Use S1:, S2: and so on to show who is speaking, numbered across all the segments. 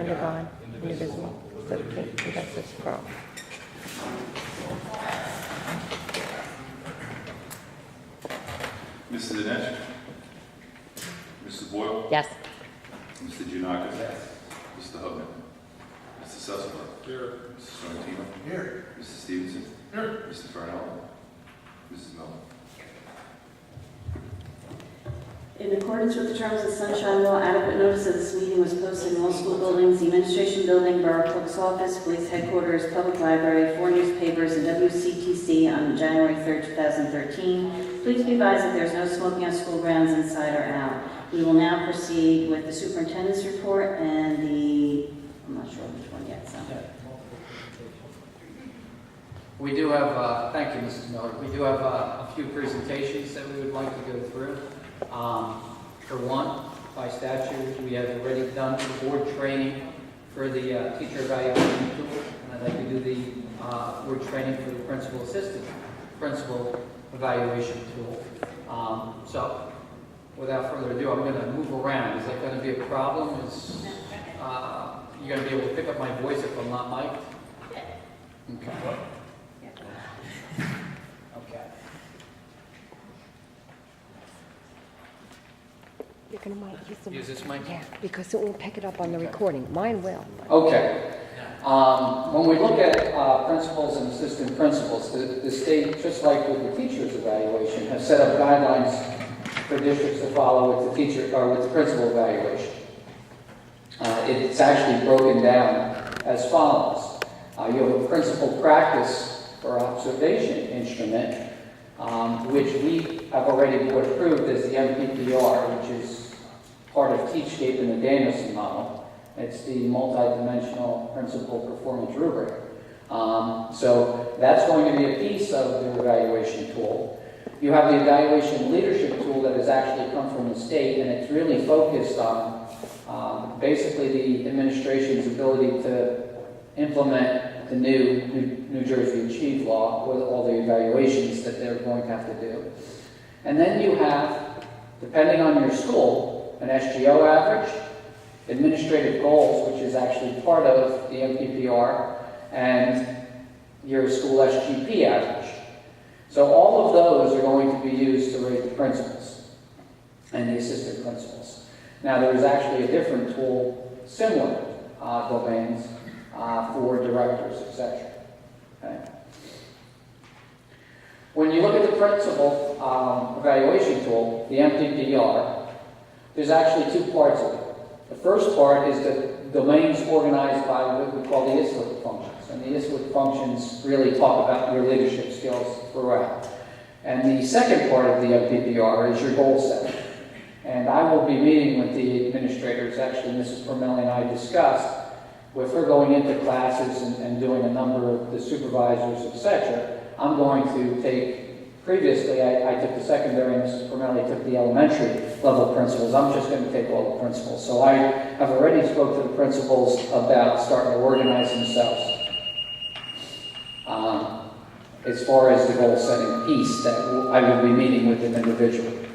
S1: undergone indivisible, liberty and justice for all.
S2: Mr. Dinesh? Mrs. Boyle?
S1: Yes.
S2: Mr. Giannakis? Yes. Mr. Hubman? Mr. Sessler? Here. Mr. Sorrentino? Here. Mr. Stevenson? Here. Mr. Farnell? Mrs. Miller?
S3: In accordance with the terms of the Sunshine Law, adequate notice of this meeting was posted in all school buildings, the Administration Building, Borough Clerk's Office, Police Headquarters, Public Library, 4 newspapers, and WCTC on January 3rd, 2013. Please be advised that there is no smoking on school grounds inside or out. We will now proceed with the superintendent's report and I'm not sure which one yet, so.
S4: We do have, thank you, Mrs. Miller. We do have a few presentations that we would like to go through. For one, by statute, we have already done the board training for the teacher evaluation tool, and I'd like to do the board training for the principal assistant principal evaluation tool. So, without further ado, I'm going to move around. Is that going to be a problem? You're going to be able to pick up my voice if I'm not mic'd? Okay.
S1: You're going to
S4: Use this mic?
S1: Yeah, because it won't pick it up on the recording. Mine will.
S4: Okay. When we look at principals and assistant principals, the state, just like with the teacher's evaluation, has set up guidelines for districts to follow with the teacher or with the principal evaluation. It's actually broken down as follows. You have a principal practice or observation instrument, which we have already board approved as the MPPR, which is part of Teachscape in the Danielson model. It's the multi-dimensional principal performance rubric. So that's going to be a piece of the evaluation tool. You have the evaluation leadership tool that has actually come from the state, and it's really focused on basically the administration's ability to implement the New Jersey Achieve law with all the evaluations that they're going to have to do. And then you have, depending on your school, an SGO average, administrative goals, which is actually part of the MPPR, and your school SGP average. So all of those are going to be used to rate the principals and the assistant principals. Now there is actually a different tool, similar domains, for directors, etc. Okay. When you look at the principal evaluation tool, the MPPR, there's actually two parts of it. The first part is the domains organized by what we call the ISLIC functions. And the ISLIC functions really talk about your leadership skills throughout. And the second part of the MPPR is your goal setting. And I will be meeting with the administrators, actually Mrs. Permelli and I discussed, with her going into classes and doing a number of the supervisors, etc. I'm going to take, previously I took the secondary, and Mrs. Permelli took the elementary level principals. I'm just going to take all the principals. So I have already spoke to the principals about starting to organize themselves as far as the goal setting piece that I will be meeting with them individually.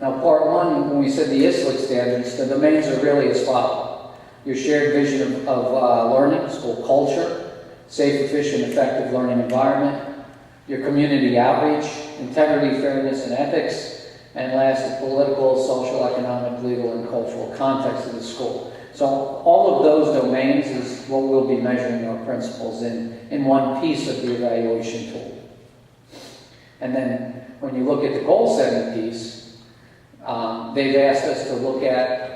S4: Now part one, when we said the ISLIC standards, the domains are really as follows. Your shared vision of learning, school culture, safe, efficient, effective learning environment, your community outreach, integrity, fairness, and ethics, and last, the political, social, economic, legal, and cultural context of the school. So all of those domains is what we'll be measuring our principals in one piece of the evaluation tool. And then when you look at the goal setting piece, they've asked us to look at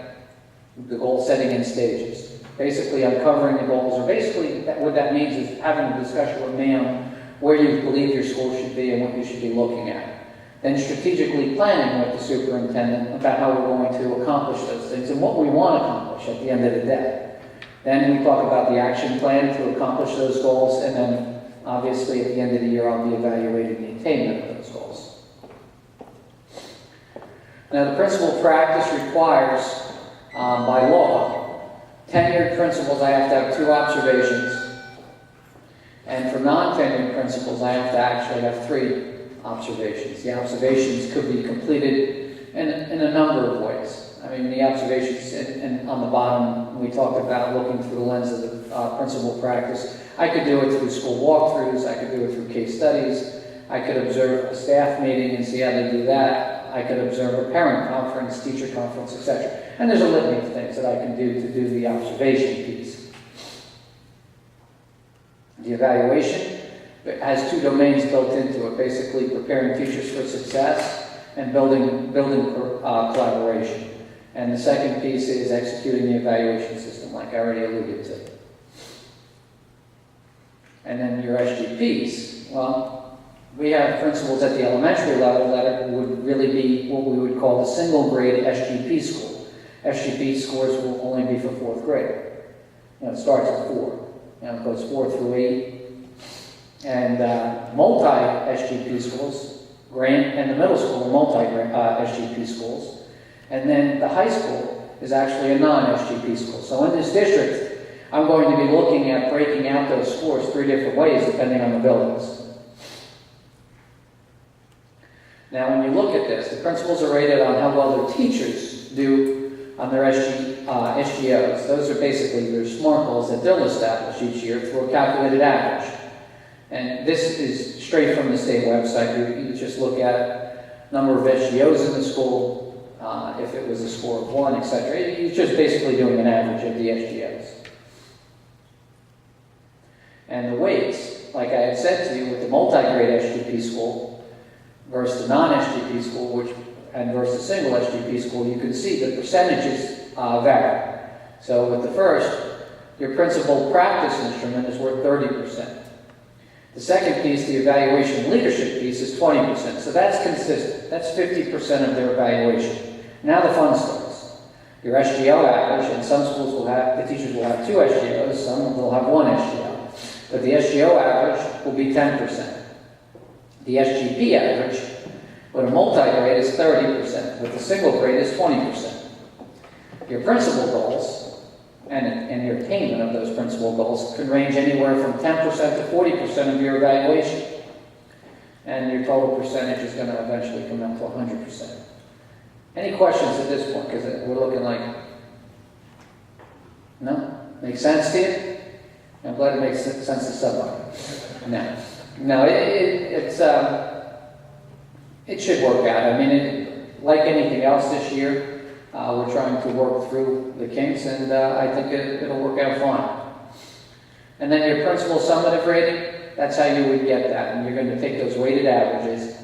S4: the goal setting in stages. Basically uncovering the goals, or basically what that means is having a discussion with me on where you believe your school should be and what you should be looking at. Then strategically planning with the superintendent about how we're going to accomplish those things and what we want to accomplish at the end of the day. Then we talk about the action plan to accomplish those goals, and then obviously at the end of the year I'll be evaluating the attainment of those goals. Now the principal practice requires, by law, tenured principals I have to have 2 observations. And for non-tenured principals, I have to actually have 3 observations. The observations could be completed in a number of ways. I mean, the observations and on the bottom, we talked about looking through the lens of the principal practice. I could do it through school walkthroughs, I could do it through case studies, I could observe a staff meeting and see how they do that, I could observe a parent conference, teacher conference, etc. And there's a litany of things that I can do to do the observation piece. The evaluation has two domains built into it, basically preparing teachers for success and building collaboration. And the second piece is executing the evaluation system, like I already alluded to. And then your SGPs, well, we have principals at the elementary level that would really be what we would call the single grade SGP school. SGP scores will only be for 4th grade. You know, it starts at 4. You know, it goes 4 through 8. And multi-SGP schools, grant and the middle school are multi-SGP schools. And then the high school is actually a non-SGP school. So in this district, I'm going to be looking at breaking out those scores 3 different ways depending on the buildings. Now when you look at this, the principals are rated on how well their teachers do on their SGOs. Those are basically their SMART goals that they'll establish each year through a calculated average. And this is straight from the state website. You just look at number of SGOs in the school, if it was a score of 1, etc. You're just basically doing an average of the SGOs. And the weights, like I had said to you, with the multi-grade SGP school versus the non-SGP school, and versus single SGP school, you can see the percentages vary. So with the first, your principal practice instrument is worth 30%. The second piece, the evaluation leadership piece, is 20%. So that's consistent. That's 50% of their evaluation. Now the fun starts. Your SGO average, and some schools will have, the teachers will have 2 SGOs, some will have 1 SGO. But the SGO average will be 10%. The SGP average with a multi-grade is 30%. With a single grade is 20%. Your principal goals and your attainment of those principal goals can range anywhere from 10% to 40% of your evaluation. And your total percentage is going to eventually come up to 100%. Any questions at this point? Because we're looking like, no? Makes sense to you? I'm glad it makes sense to somebody. No, it should work out. I mean, like anything else this year, we're trying to work through the kinks, and I think it'll work out fine. And then your principal summative rating, that's how you would get that. And you're going to take those weighted averages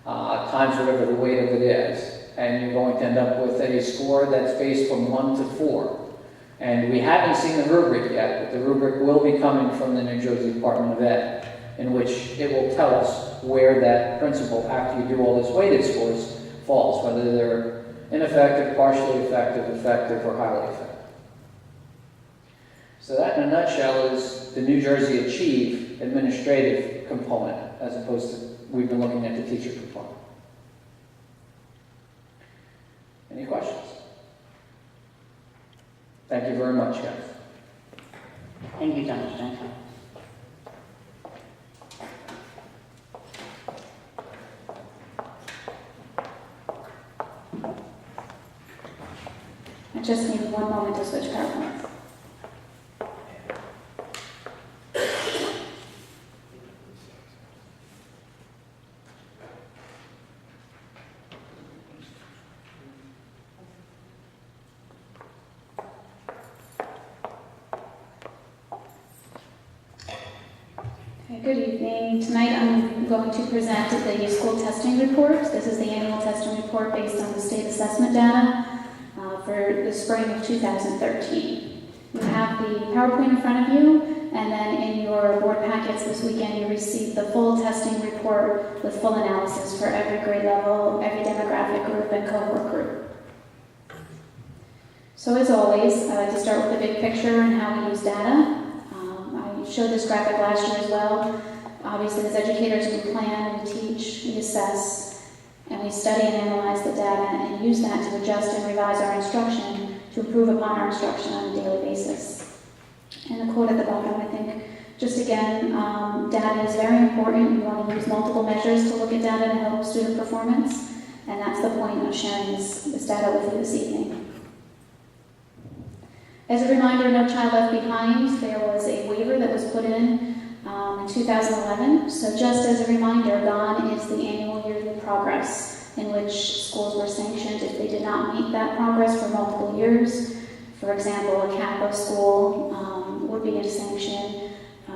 S4: times whatever the weight of it is, and you're going to end up with a score that's based from 1 to 4. And we haven't seen the rubric yet, but the rubric will be coming from the New Jersey Department of Ed, in which it will tell us where that principal, after you do all those weighted scores, falls, whether they're ineffective, partially effective, effective, or highly effective. So that, in a nutshell, is the New Jersey Achieve administrative component, as opposed to we've been looking at the teacher component. Any questions? Thank you very much, guys.
S3: Thank you, Dr. Jensen. I just need one moment to switch PowerPoints. Good evening. Tonight I'm going to present the school testing report. This is the annual testing report based on the state assessment data for the spring of 2013. You have the PowerPoint in front of you, and then in your board packets this weekend you received the full testing report with full analysis for every grade level, every demographic group, and cohort group. So as always, I like to start with the big picture and how we use data. I showed this graphic last year as well. Obviously, as educators, we plan, we teach, we assess, and we study and analyze the data and use that to adjust and revise our instruction to improve upon our instruction on a daily basis. And the quote at the bottom, I think, just again, data is very important. You want to use multiple measures to look at data to help student performance.
S5: And that's the point of sharing this data with you this evening. As a reminder, No Child Left Behind, there was a waiver that was put in 2011. So just as a reminder, GONE is the annual yearly progress in which schools were sanctioned if they did not meet that progress for multiple years. For example, a Catholic school would be a sanction.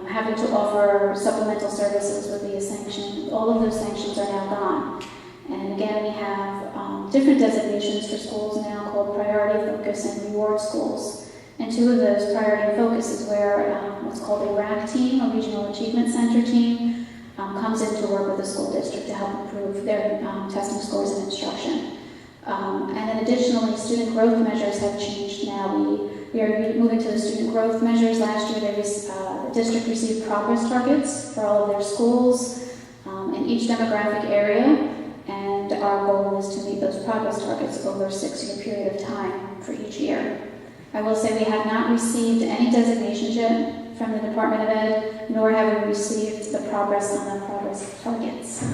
S5: Having to offer supplemental services would be a sanction. All of those sanctions are now gone. And again, we have different designations for schools now called priority focus and reward schools. And two of those, priority and focus, is where what's called a RAC team, a Regional Achievement Center team, comes in to work with the school district to help improve their testing scores and instruction. And then additionally, student growth measures have changed now. We are moving to the student growth measures. Last year, the district received progress targets for all of their schools in each demographic area, and our goal is to meet those progress targets over a 6-year period of time for each year. I will say we have not received any designations yet from the Department of Ed, nor have we received the progress on the progress targets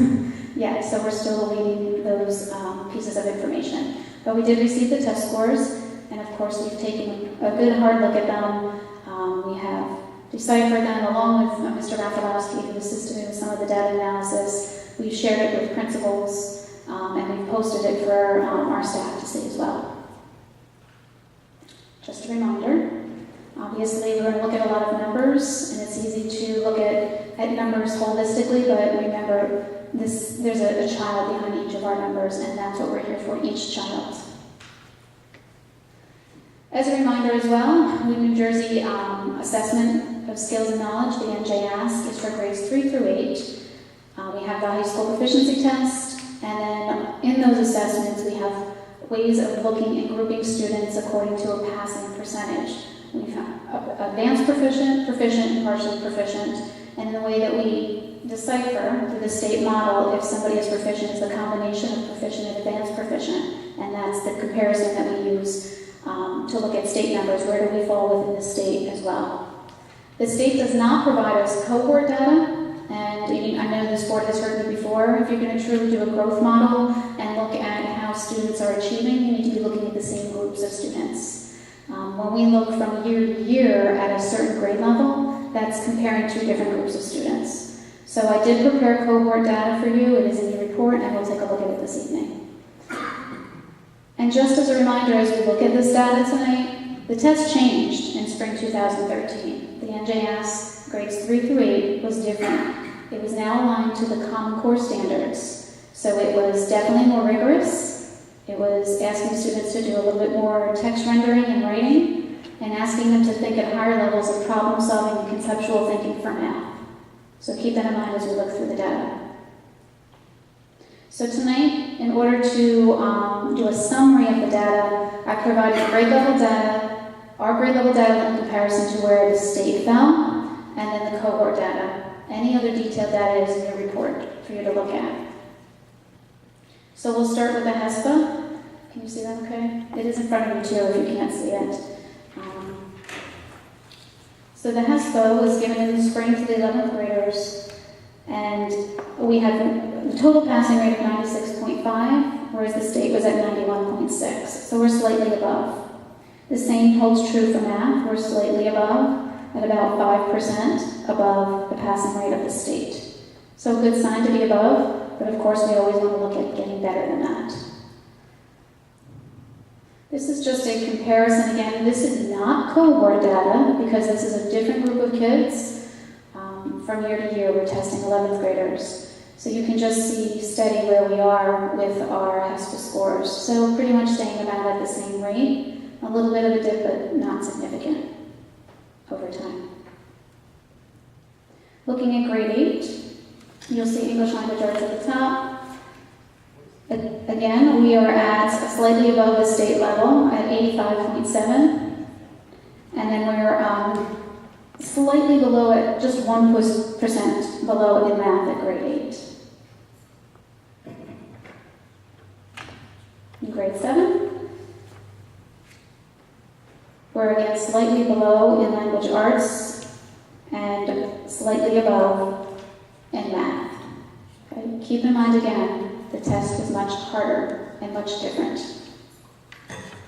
S5: yet, so we're still awaiting those pieces of information. But we did receive the test scores, and of course we've taken a good hard look at them. We have deciphered them along with Mr. Rafalowski, who assisted me with some of the data analysis. We've shared it with principals, and we've posted it for our staff to see as well. Just a reminder, obviously we're going to look at a lot of numbers, and it's easy to look at numbers holistically, but remember, there's a child behind each of our numbers, and that's what we're here for, each child. As a reminder as well, the New Jersey Assessment of Skills and Knowledge, the NJASC, is for grades 3 through 8. We have the high school proficiency test, and then in those assessments we have ways of looking and grouping students according to a passing percentage. We have advanced proficient, proficient, and partially proficient. And the way that we decipher through the state model if somebody is proficient is the combination of proficient and advanced proficient. And that's the comparison that we use to look at state numbers. Where do we fall within the state as well? The state does not provide us cohort data. And I know this board has heard me before, if you're going to truly do a growth model and look at how students are achieving, you need to be looking at the same groups of students. When we look from year to year at a certain grade level, that's comparing two different groups of students. So I did prepare cohort data for you. It is in your report, and we'll take a look at it this evening. And just as a reminder, as we look at this data tonight, the test changed in spring 2013. The NJASC grades 3 through 8 was different. It was now aligned to the Common Core standards. So it was definitely more rigorous. It was asking students to do a little bit more text rendering and writing, and asking them to think at higher levels of problem solving and conceptual thinking for math. So keep that in mind as we look through the data. So tonight, in order to do a summary of the data, I provided grade level data, our grade level data in comparison to where the state fell, and then the cohort data. Any other detailed data is in your report for you to look at. So we'll start with the HESPA. Can you see that okay? It is in front of you too if you can't see it. So the HESPA was given in the spring to the 11th graders, and we had a total passing rate of 96.5, whereas the state was at 91.6. So we're slightly above. The same holds true for math. We're slightly above, at about 5% above the passing rate of the state. So a good sign to be above, but of course we always want to look at getting better than that. This is just a comparison. Again, this is not cohort data because this is a different group of kids. From year to year, we're testing 11th graders. So you can just see steady where we are with our HESPA scores. So pretty much staying about at the same rate. A little bit of a dip, but not significant over time. Looking at grade 8, you'll see English language arts at the top. Again, we are at slightly above the state level at 85.7. And then we're slightly below it, just 1% below in math at grade 8. In grade 7, we're again slightly below in language arts and slightly above in math. Okay? Keep in mind again, the test was much harder and much different.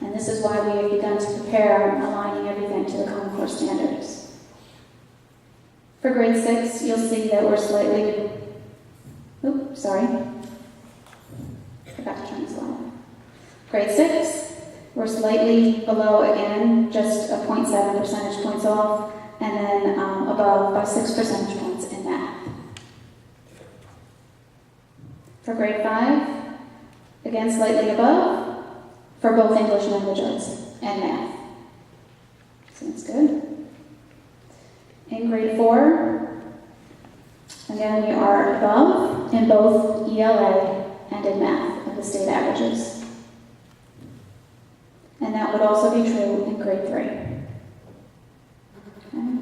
S5: And this is why we have begun to prepare, aligning everything to the Common Core standards. For grade 6, you'll see that we're slightly, forgot to turn this on. Grade 6, we're slightly below again, just a 0.7 percentage points off, and then above by 6 percentage points in math. For grade 5, again slightly above, for both English language arts and math. So that's good. In grade 4, again we are above in both ELA and in math of the state averages. And that would also be true in grade 3. Okay.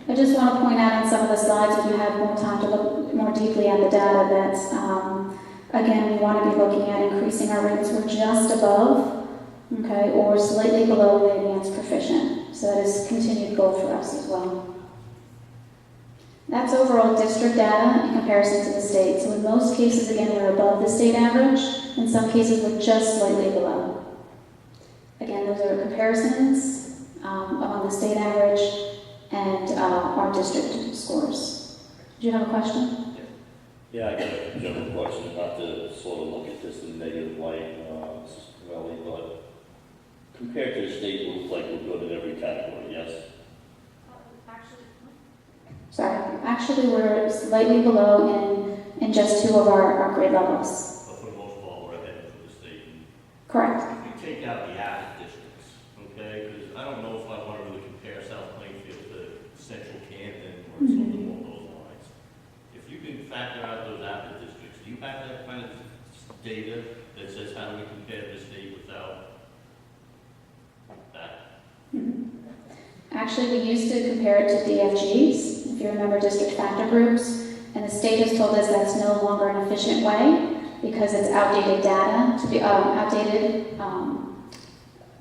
S5: I just want to point out on some of the slides, if you have more time to look more deeply at the data, that again, we want to be looking at increasing our rates. We're just above, okay, or slightly below the advanced proficient. So that is continued goal for us as well. That's overall district data in comparison to the state. So in most cases, again, we're above the state average. In some cases, we're just slightly below. Again, those are comparisons among the state average and our district scores. Do you have a question?
S6: Yeah, I got a general question, not to sort of look at this in negative light, Mrs. Corelli, but compared to the state, it looks like we're good in every category, yes?
S5: Actually, we're slightly below in just 2 of our grade levels.
S6: But for the most part, we're ahead of the state.
S5: Correct.
S6: If you take out the avid districts, okay, because I don't know if I want to really compare South Plainfield to Central Camden or something along those lines. If you can factor out those avid districts, do you have that kind of data that says how do we compare the state without that?
S5: Actually, we used to compare it to DFGs, if you remember district factor groups, and the state has told us that's no longer an efficient way because it's outdated data, to be outdated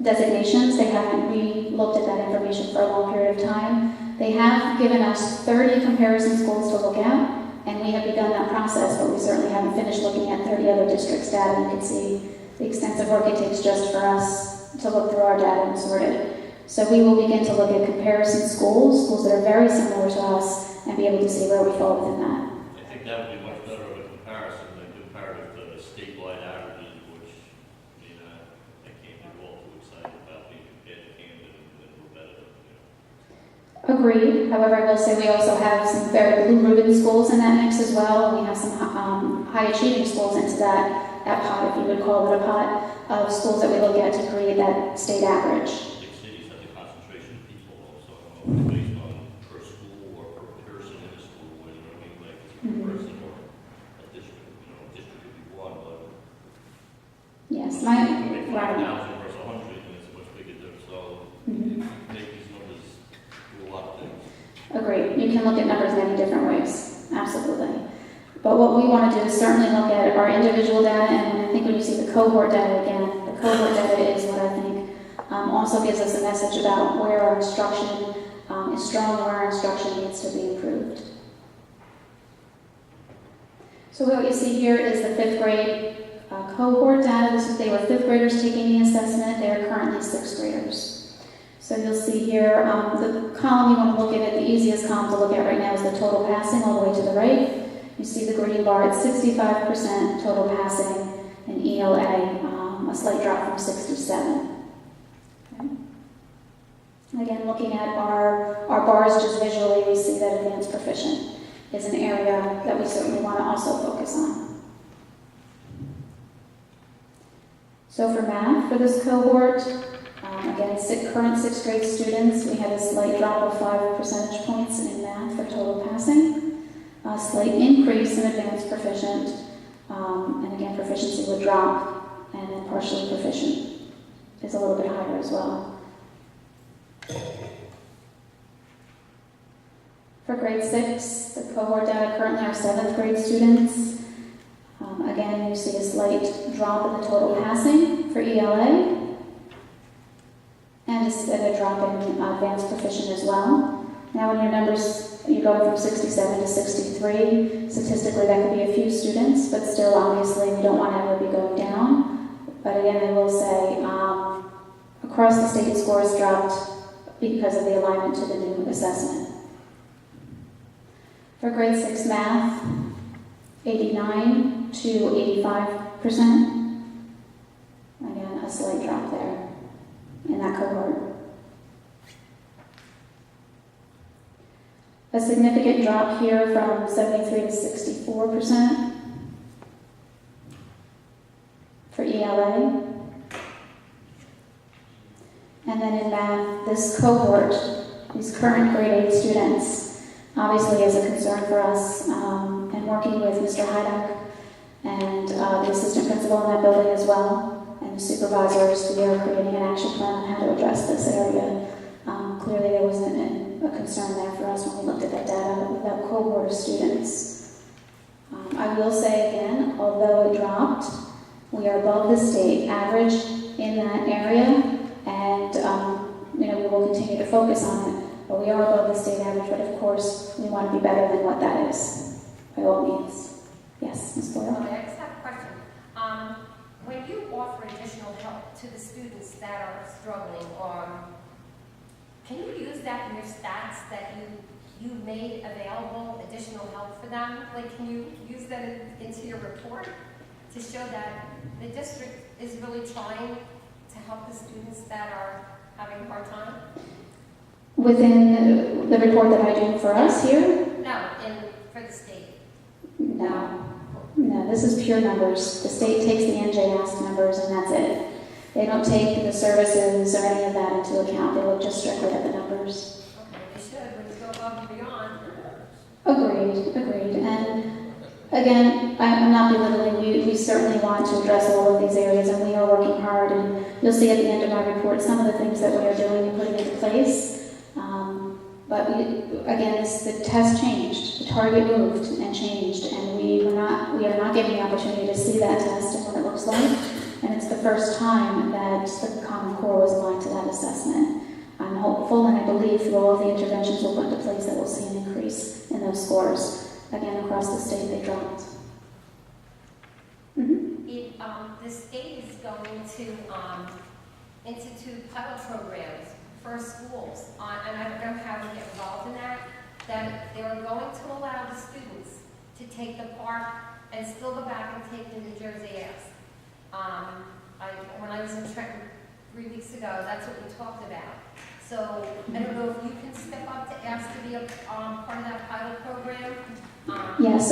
S5: designations. They haven't re-looked at that information for a long period of time. They have given us 30 comparison schools to look at, and we have begun that process, but we certainly haven't finished looking at 30 other districts' data. You can see the extensive work it takes just for us to look through our data and sort it. So we will begin to look at comparison schools that are very similar to us, and be able to see where we fall within that.
S6: I think that would be much better of a comparison than comparative to the statewide averages, which, I can't get all too excited about being compared to Camden and we're better,
S5: Agreed. However, I will say we also have some very blue ribbon schools in that mix as well, and we have some high achieving schools into that pot, if you would call it a pot, of schools that we look at to create that state average.
S6: Big cities have the concentration of people also, I don't know if it's based on per school or per person in the school, you know what I mean, like per person or a district, a district could be one, but
S5: Yes,
S6: you can make 5,000 versus 100, and it's a much bigger difference, so make these numbers do a lot of things.
S5: Agreed. You can look at numbers many different ways. Absolutely. But what we want to do is certainly look at our individual data, and I think when you see the cohort data again, the cohort data is what I think also gives us a message about where our instruction is strong and where our instruction needs to be improved. So what you see here is the 5th grade cohort data. They were 5th graders taking the assessment. They are currently 6th graders. So you'll see here, the column you want to look at, the easiest column to look at right now is the total passing all the way to the right. You see the green bar at 65% total passing, and ELA, a slight drop from 67. Okay. Again, looking at our bars just visually, we see that advanced proficient is an area that we certainly want to also focus on. So for math, for this cohort, again, current 6th grade students, we had a slight drop of 5 percentage points in math for total passing. A slight increase in advanced proficient, and again, proficiency would drop, and then partially proficient is a little bit higher as well. For grade 6, the cohort data currently are 7th grade students. Again, you see a slight drop in the total passing for ELA, and a drop in advanced proficient as well. Now when your numbers, you go from 67 to 63, statistically that could be a few students, but still obviously we don't want to ever be going down. But again, I will say, across the state scores dropped because of the alignment to the new assessment. For grade 6 math, 89 to 85%. Again, a slight drop there in that cohort. A significant drop here from 73 to 64% for ELA. And then in math, this cohort, these current grade 8 students, obviously is a concern for us, and working with Mr. Hydak and the assistant principal in that building as well, and the supervisors, we are creating an action plan on how to address this area. Clearly there was a concern there for us when we looked at that data with that cohort of students. I will say again, although it dropped, we are above the state average in that area, and we will continue to focus on it. But we are above the state average, but of course, we want to be better than what that is, by all means. Yes, Ms. Boyle?
S7: I just have a question. When you offer additional help to the students that are struggling, can you use that in your stats that you made available additional help for them? Like, can you use that into your report to show that the district is really trying to help the students that are having a hard time?
S5: Within the report that I do for us here?
S7: No, for the state.
S5: No, this is pure numbers. The state takes the NJ Ask numbers and that's it. They don't take the services or any of that into account. They look just strictly at the numbers.
S7: Okay, they should, when you go above and beyond.
S5: Agreed. And again, I'm not belittling. We certainly want to address all of these areas, and we are working hard. And you'll see at the end of my report some of the things that we are doing and putting into place. But the test changed. The target moved and changed, and we are not given the opportunity to see that test and what it looks like. And it's the first time that the Common Core was aligned to that assessment. I'm hopeful, and I believe through all of the interventions we'll put into place that we'll see an increase in those scores. Again, across the state, they dropped.
S7: The state is going to institute pilot programs for schools, and I don't know how to get involved in that they're going to allow the students to take the park and still go back and take the New Jersey Ask. When I was in Trenton 3 weeks ago, that's what we talked about. So I don't know if you can step up to ask to be a part of that pilot program.
S5: Yes,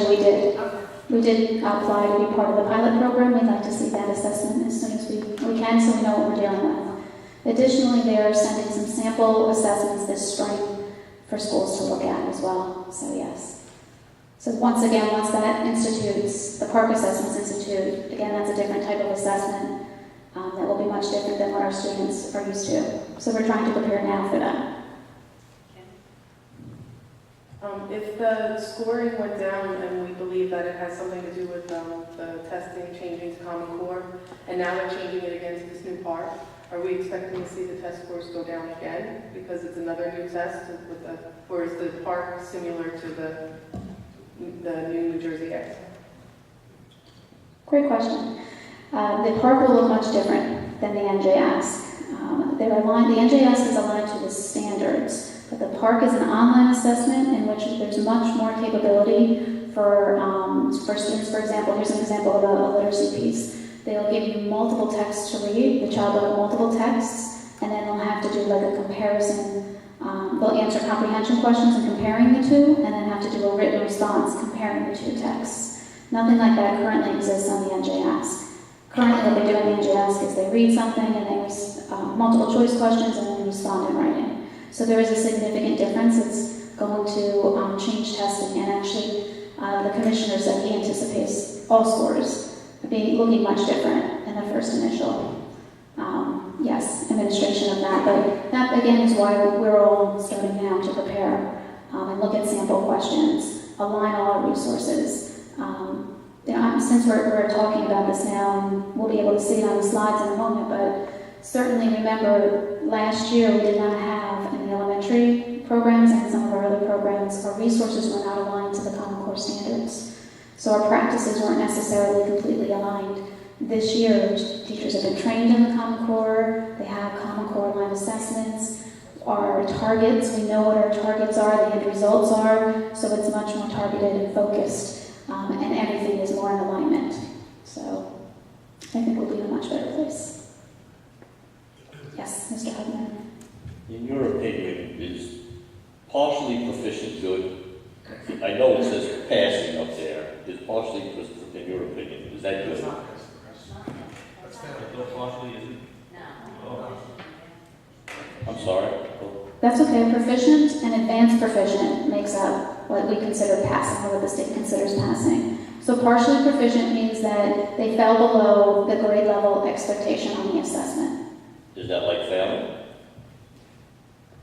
S5: we did.
S7: Okay.
S5: We did apply to be part of the pilot program. We'd like to see that assessment as soon as we can, so we know what we're dealing with. Additionally, they are sending some sample assessments this spring for schools to look at as well. So yes. So once that institutes, the Park Assessments Institute, again, that's a different type of assessment that will be much different than what our students are used to. So we're trying to prepare now for that.
S8: If the scoring went down and we believe that it has something to do with the testing changing to Common Core, and now they're changing it again to this new park, are we expecting to see the test scores go down again because it's another new test, or is the park similar to the new New Jersey Act?
S5: Great question. The park will look much different than the NJ Ask. The NJ Ask is aligned to the standards. But the park is an online assessment in which there's much more capability for students. For example, here's an example of a literacy piece. They'll give you multiple texts to read. The child will have multiple texts, and then they'll have to do like a comparison. They'll answer comprehension questions and comparing the two, and then have to do a written response comparing the two texts. Nothing like that currently exists on the NJ Ask. Currently, what they do on the NJ Ask is they read something and they multiple choice questions and then respond in writing. So there is a significant difference. It's going to change testing, and actually the commissioner said he anticipates all scores looking much different than the first initial administration of that. But that again is why we're all starting now to prepare and look at sample questions, align all our resources. Since we're talking about this now, and we'll be able to see it on the slides in a moment, but certainly remember last year we did not have in the elementary programs and some of our other programs, our resources were not aligned to the Common Core standards. So our practices weren't necessarily completely aligned. This year, teachers have been trained in the Common Core, they have Common Core aligned assessments, our targets, we know what our targets are, the end results are, so it's much more targeted and focused, and everything is more in alignment. So I think we'll be in a much better place. Yes, Mr. Hudman.
S6: In your opinion, is partially proficient good? I know it says passing up there. Is partially proficient, in your opinion, is that good? I thought partially isn't. Oh. I'm sorry.
S5: That's okay. Proficient and advanced proficient makes up what we consider passing, or what the state considers passing. So partially proficient means that they fell below the grade level expectation on the assessment.
S6: Is that like failing?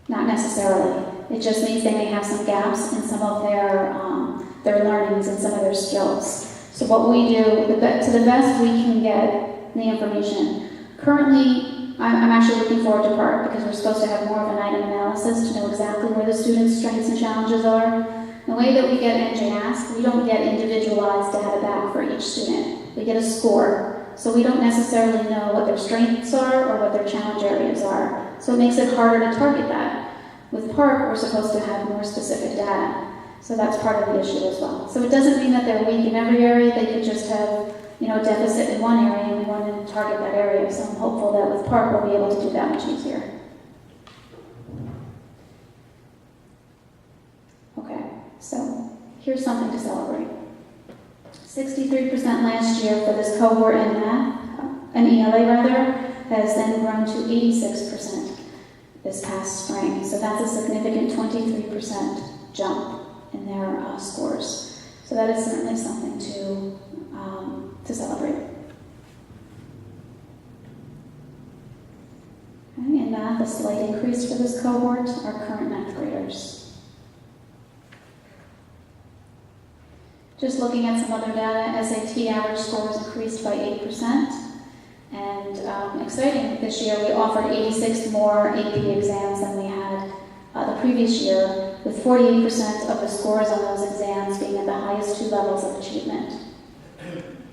S5: Not necessarily. It just means they may have some gaps in some of their learnings and some of their skills. So what we do, to the best we can get the information. Currently, I'm actually looking forward to PART because we're supposed to have more of an item analysis to know exactly where the students' strengths and challenges are. The way that we get NJASC, we don't get individualized data back for each student. We get a score. So we don't necessarily know what their strengths are or what their challenge areas are. So it makes it harder to target that. With PART, we're supposed to have more specific data. So that's part of the issue as well. So it doesn't mean that they're weak in every area. They could just have, a deficit in one area and we want to target that area. So I'm hopeful that with PART, we'll be able to do that much easier. Okay, so here's something to celebrate. 63% last year for this cohort in math, an ELA rather, has then grown to 86% this past spring. So that's a significant 23% jump in their scores. So that is certainly something to celebrate. Okay, in math, a slight increase for this cohort are current math graders. Just looking at some other data, SAT average scores increased by 8%. And exciting, this year we offered 86 more AP exams than we had the previous year, with 48% of the scores on those exams being at the highest two levels of achievement.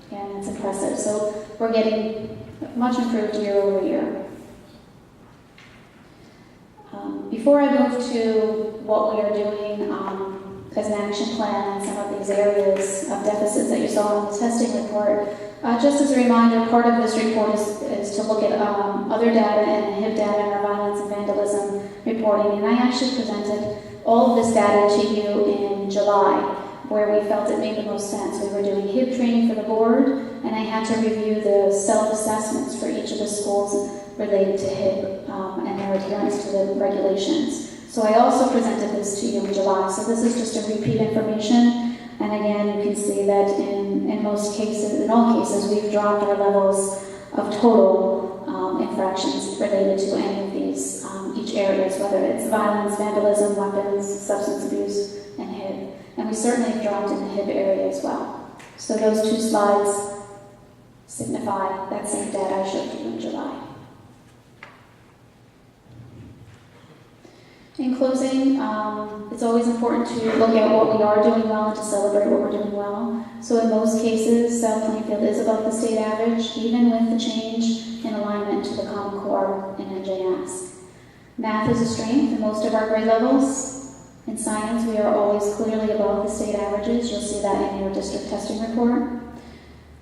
S5: Again, that's impressive. So we're getting much improved year over year. Before I move to what we are doing as an action plan and some of these areas of deficits that you saw in the testing report, just as a reminder, part of this report is to look at other data and HIB data and our violence and vandalism reporting. And I actually presented all of this data to you in July, where we felt it made the most sense. We were doing HIB training for the board, and I had to review the self-assessments for each of the schools related to HIB and their adherence to the regulations. So I also presented this to you in July. So this is just a repeat information. And again, you can see that in most cases, in all cases, we've dropped our levels of total infractions related to any of these, each areas, whether it's violence, vandalism, weapons, substance abuse, and HIB. And we certainly have dropped in the HIB area as well. So those two slides signify that same data I showed you in July. In closing, it's always important to look at what we are doing well and to celebrate what we're doing well. So in most cases, South Plainfield is above the state average, even with the change in alignment to the Common Core and NJASC. Math is a strength in most of our grade levels. In science, we are always clearly above the state averages. You'll see that in your district testing report.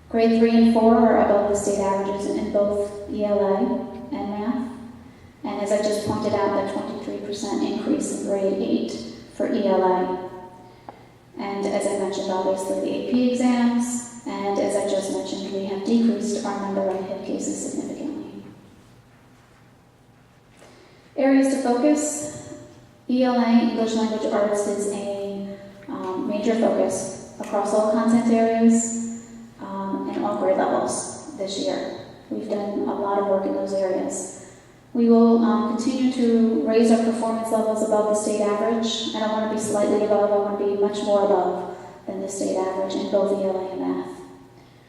S5: Grade 3 and 4 are above the state averages in both ELA and math. And as I just pointed out, that 23% increase in grade 8 for ELA. And as I mentioned, obviously the AP exams, and as I just mentioned, we have decreased our number of HIB cases significantly. Areas to focus. ELA, English Language Arts, is a major focus across all content areas and all grade levels this year. We've done a lot of work in those areas. We will continue to raise our performance levels above the state average. I don't want to be slightly above, I want to be much more above than the state average in both ELA and math.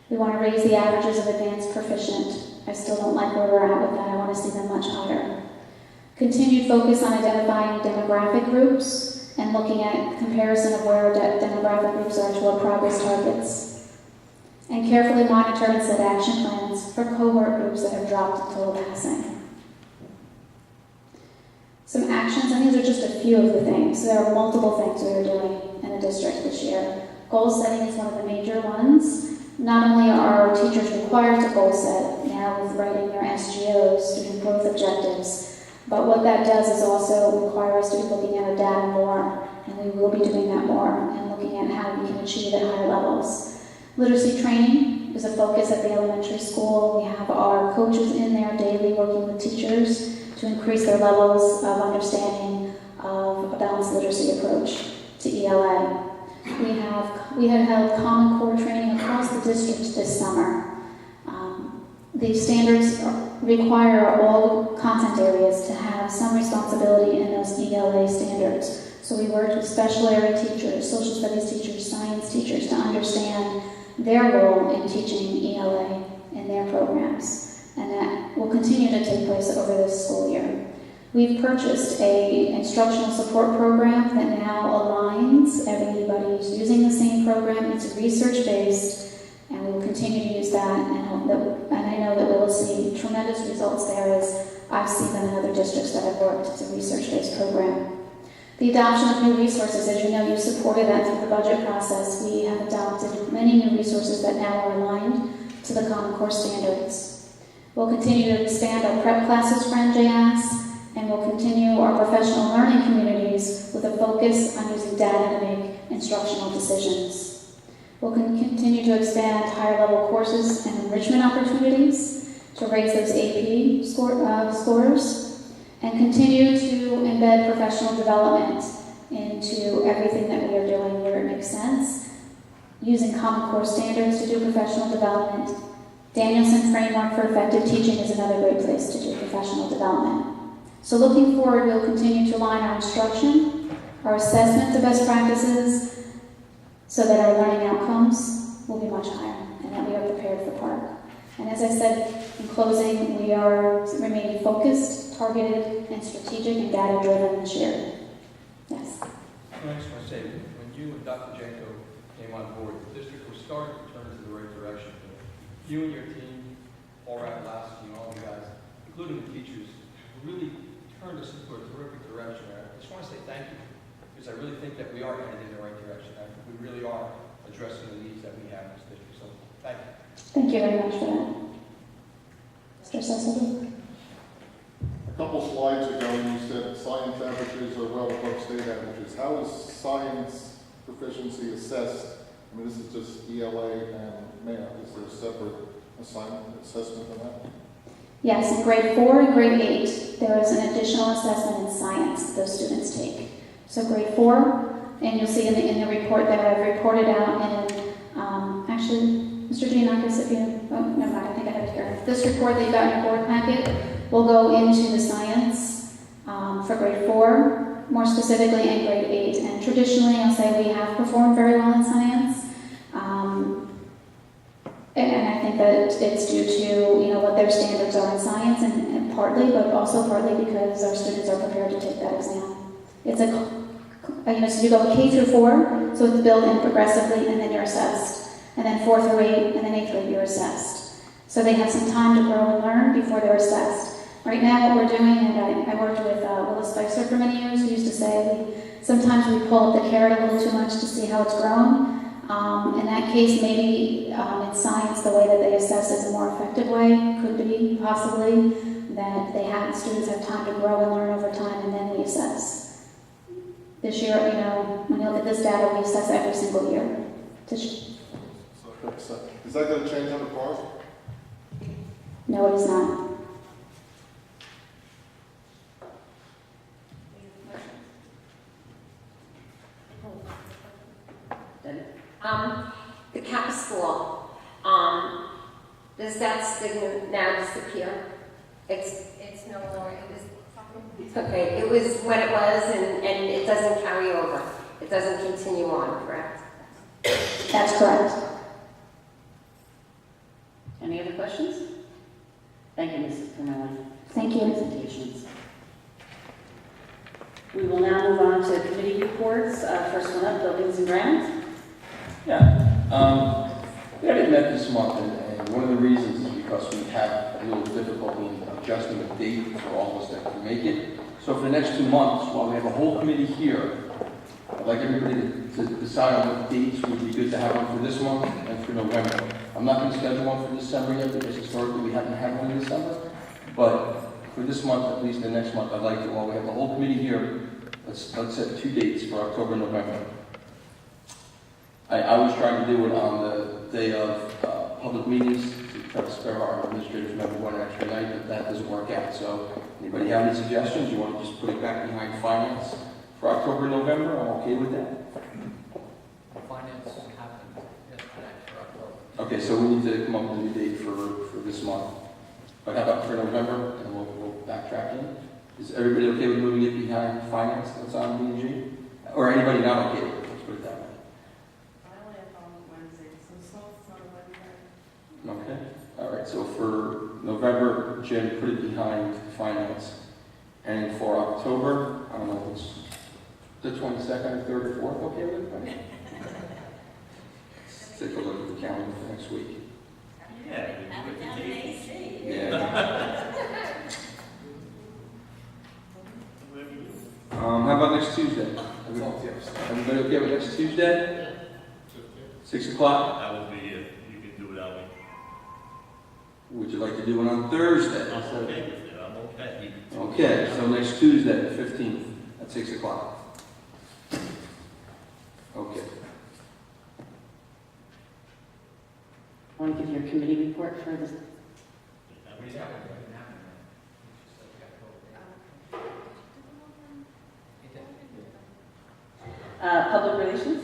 S5: We want to raise the averages of advanced proficient. I still don't like where we're at with that. I want to see them much higher. Continued focus on identifying demographic groups and looking at comparison of where demographic groups are to our progress targets. And carefully monitor and set action plans for cohort groups that have dropped total passing. Some actions, and these are just a few of the things. There are multiple things we are doing in the district this year. Goal setting is one of the major ones. Not only are our teachers required to goal set now with writing their SGOs, student growth objectives, but what that does is also require us to be looking at our data more, and we will be doing that more, and looking at how we can achieve at higher levels. Literacy training is a focus at the elementary school. We have our coaches in there daily working with teachers to increase their levels of understanding of a balanced literacy approach to ELA. We have held Common Core training across the district this summer. These standards require all content areas to have some responsibility in those ELA standards. So we worked with special area teachers, social studies teachers, science teachers to understand their role in teaching ELA in their programs. And that will continue to take place over this school year. We've purchased an instructional support program that now aligns everybody who's using the same program. It's research-based, and we will continue to use that, and I know that we will see tremendous results there as I've seen them in other districts that I've worked. It's a research-based program. The adoption of new resources, as you know, you supported that through the budget process. We have adopted many new resources that now are aligned to the Common Core standards. We'll continue to expand our prep classes for NJS, and we'll continue our professional learning communities with a focus on using data to make instructional decisions. We'll continue to expand higher level courses and enrichment opportunities to raise those AP scores, and continue to embed professional development into everything that we are doing where it makes sense, using Common Core standards to do professional development. Danielson Framework for Effective Teaching is another great place to do professional development. So looking forward, we'll continue to align our instruction, our assessment to best practices, so that our learning outcomes will be much higher and that we are prepared for PARC. And as I said in closing, we are remaining focused, targeted, and strategic and data-driven this year. Yes?
S9: I just want to say, when you and Dr. Janko came on board, the district was starting to turn in the right direction. You and your team, all around last team, all you guys, including the teachers, really turned us into a terrific direction. I just want to say thank you, because I really think that we are headed in the right direction. We really are addressing the needs that we have in this district. So thank you.
S5: Thank you very much for that. Mr. Cecily?
S10: A couple slides ago, you said science averages are well above state averages. How is science proficiency assessed? I mean, this is just ELA and math. Is there a separate assignment assessment on that?
S5: Yes, in grade 4 and grade 8, there is an additional assessment in science that those students take. So grade 4, and you'll see in the report that I've reported out, and actually, Mr. Giannakis, if you, oh, never mind, I think I have it here. This report that you got in your board packet will go into the science for grade 4, more specifically in grade 8. And traditionally, I'll say we have performed very well in science. And I think that it's due to, what their standards are in science, and partly, but also partly because our students are prepared to take that exam. It's so you go K through 4, so it's built in progressively, and then you're assessed. And then 4 through 8, and then 8th grade, you're assessed. So they have some time to grow and learn before they're assessed. Right now, what we're doing, and I worked with Willis Spicer for many years, who used to say, sometimes we pull up the carrot a little too much to see how it's grown. In that case, maybe in science, the way that they assess is a more effective way. Could be, possibly, that students have time to grow and learn over time, and then we assess. This year, when you look at this data, we assess every single year.
S10: So is that going to change under PARC?
S5: No, it is not.
S7: The CAP school, does that stigma now disappear? It's no longer, okay, it was what it was, and it doesn't carry over. It doesn't continue on, correct?
S5: That's correct.
S3: Any other questions? Thank you, Mrs. Pernille.
S5: Thank you.
S3: Presentations. We will now move on to committee reports. First one up, buildings and grounds.
S11: Yeah, we haven't met this month, and one of the reasons is because we have a little difficulty in adjusting the date for all of us that can make it. So for the next 2 months, while we have a whole committee here, I'd like everybody to decide on what dates would be good to have one for this month and for November. I'm not going to schedule one for December yet because historically we haven't had one in December. But for this month, at least the next month, I'd like to, while we have the whole committee here, let's set 2 dates for October and November. I was trying to do it on the day of public meetings to try to spare our administrators maybe one extra night, but that doesn't work out. So anybody have any suggestions? You want to just put it back behind finance for October and November? I'm okay with that.
S4: Finance happened yesterday for October.
S11: Okay, so we need to come up with a new date for this month. But how about for November, and we'll backtrack in? Is everybody okay with moving it behind finance that's on B&G? Or anybody not okay with it? Let's put it that way.
S8: I only have on Wednesday, so it's not a Wednesday.
S11: Okay, all right, so for November, Jim, put it behind finance. And for October, I don't know, it's the 22nd, 3rd, or 4th, okay with everybody? Let's take a look at the calendar for next week.
S6: Yeah.
S11: Yeah. How about next Tuesday? Everybody okay with next Tuesday? 6 o'clock?
S6: I will be here. You can do it without me.
S11: Would you like to do it on Thursday?
S6: I'm okay with it. I'm okay.
S11: Okay, so next Tuesday, the 15th, at 6 o'clock. Okay.
S3: Want to give your committee report for this? Public relations?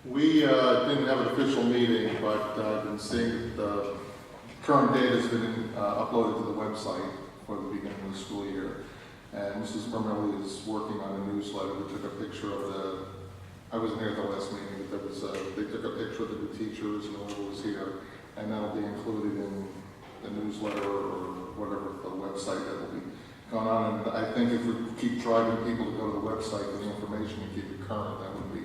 S10: We didn't have an official meeting, but I've been seeing that the current data has been uploaded to the website for the beginning of the school year. And Mrs. Vermelli is working on a newsletter. We took a picture of I wasn't here at the last meeting, but they took a picture of the new teachers and whoever was here, and that'll be included in the newsletter or whatever, the website that will be going on. And I think if we keep driving people to go to the website for the information and keep it current, that would be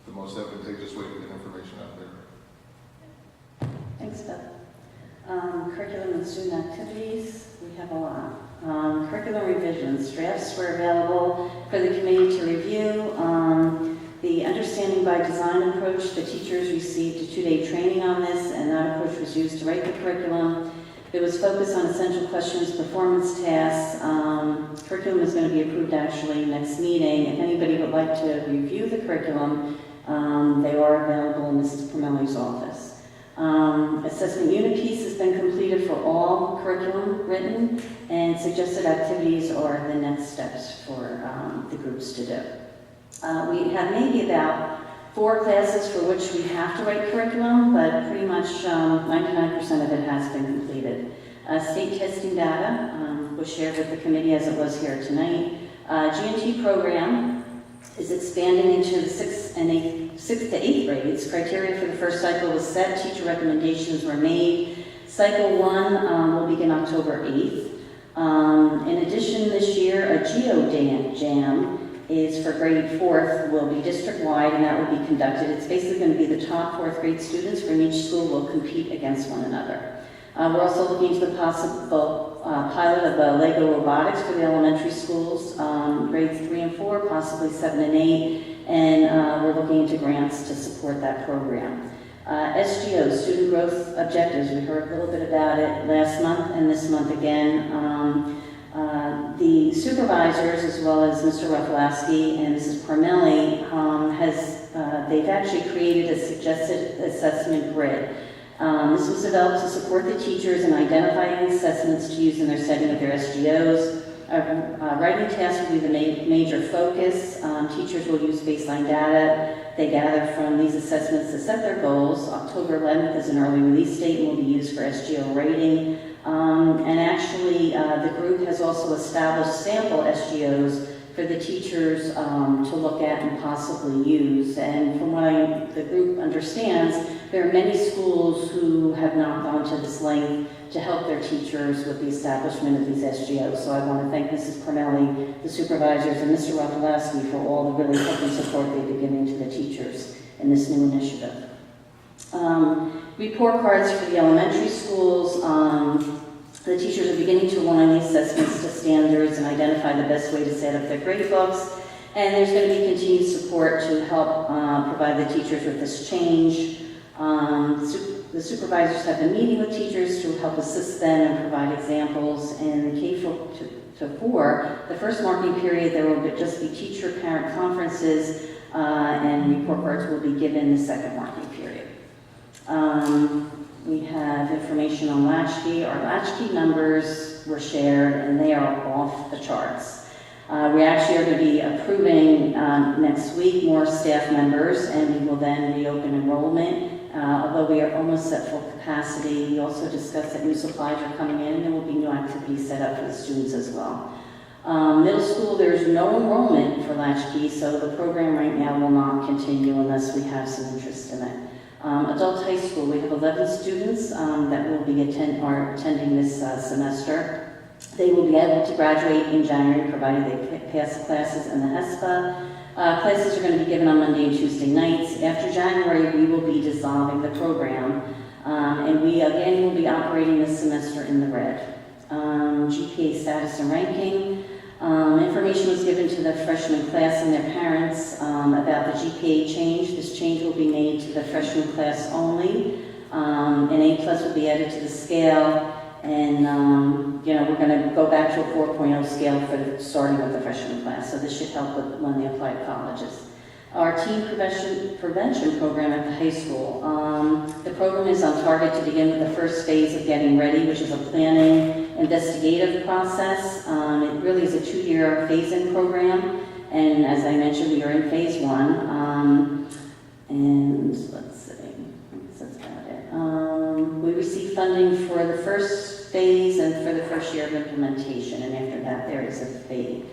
S10: the most advantageous way to get information out there.
S3: Thanks, Beth. Curriculum and student activities, we have a lot. Curriculum revisions, drafts were available for the committee to review. The Understanding by Design approach, the teachers received a 2-day training on this, and that approach was used to write the curriculum. It was focused on essential questions, performance tasks. Curriculum is going to be approved actually next meeting. If anybody would like to review the curriculum, they are available in Mrs. Permelli's office. Assessment unit piece has been completed for all curriculum written, and suggested activities are the next steps for the groups to do. We have maybe about 4 classes for which we have to write curriculum, but pretty much 99% of it has been completed. State testing data was shared with the committee as it was here tonight. G&T program is expanding into the 6th to 8th grades. Criteria for the first cycle was set, teacher recommendations were made. Cycle 1 will begin October 8th. In addition, this year, a Geo Jam is for grade 4th, will be district-wide, and that will be conducted. It's basically going to be the top 4th grade students from each school will compete against one another. We're also looking into the possible pilot of Lego robotics for the elementary schools, grades 3 and 4, possibly 7 and 8, and we're looking into grants to support that program. SGO, student growth objectives, we heard a little bit about it last month and this month again. The supervisors, as well as Mr. Rafalowski and Mrs. Parmelli, they've actually created a suggested assessment grid. This was developed to support the teachers in identifying assessments to use in their setting of their SGOs. Writing tasks will be the major focus. Teachers will use baseline data they gather from these assessments to set their goals. October 11th is an early release date and will be used for SGO rating. And actually, the group has also established sample SGOs for the teachers to look at and possibly use. And from what the group understands, there are many schools who have not gone to this length to help their teachers with the establishment of these SGOs. So I want to thank Mrs. Cornelli, the supervisors, and Mr. Rafalowski for all the really help and support they've been giving to the teachers in this new initiative. Report cards for the elementary schools. The teachers are beginning to align the assessments to standards and identify the best way to set up their grade books. And there's going to be continued support to help provide the teachers with this change. The supervisors have been meeting with teachers to help assist them and provide examples. In K-4, the first marking period, there will just be teacher-parent conferences, and report cards will be given the second marking period. We have information on latchkey. Our latchkey numbers were shared, and they are off the charts. We actually are going to be approving next week more staff members, and we will then reopen enrollment. Although we are almost at full capacity, we also discussed that new supplies are coming in, and there will be new activities set up for the students as well. Middle school, there's no enrollment for latchkey, so the program right now will not continue unless we have some interest in it. Adult high school, we have 11 students that will be attending this semester. They will be able to graduate in January, provided they pass the classes in the HESPA. Classes are going to be given on Monday and Tuesday nights. After January, we will be dissolving the program, and we again will be operating this semester in the red. GPA status and ranking. Information was given to the freshman class and their parents about the GPA change. This change will be made to the freshman class only. An A+ will be added to the scale, and we're going to go back to a 4.0 scale for starting with the freshman class. So this should help with when they apply to colleges. Our teen prevention program at the high school. The program is on target to begin with the first phase of getting ready, which is a planning investigative process. It really is a 2-year phase-in program, and as I mentioned, we are in phase 1. And let's see, that's about it. We received funding for the first phase and for the first year of implementation, and after that there is a fee.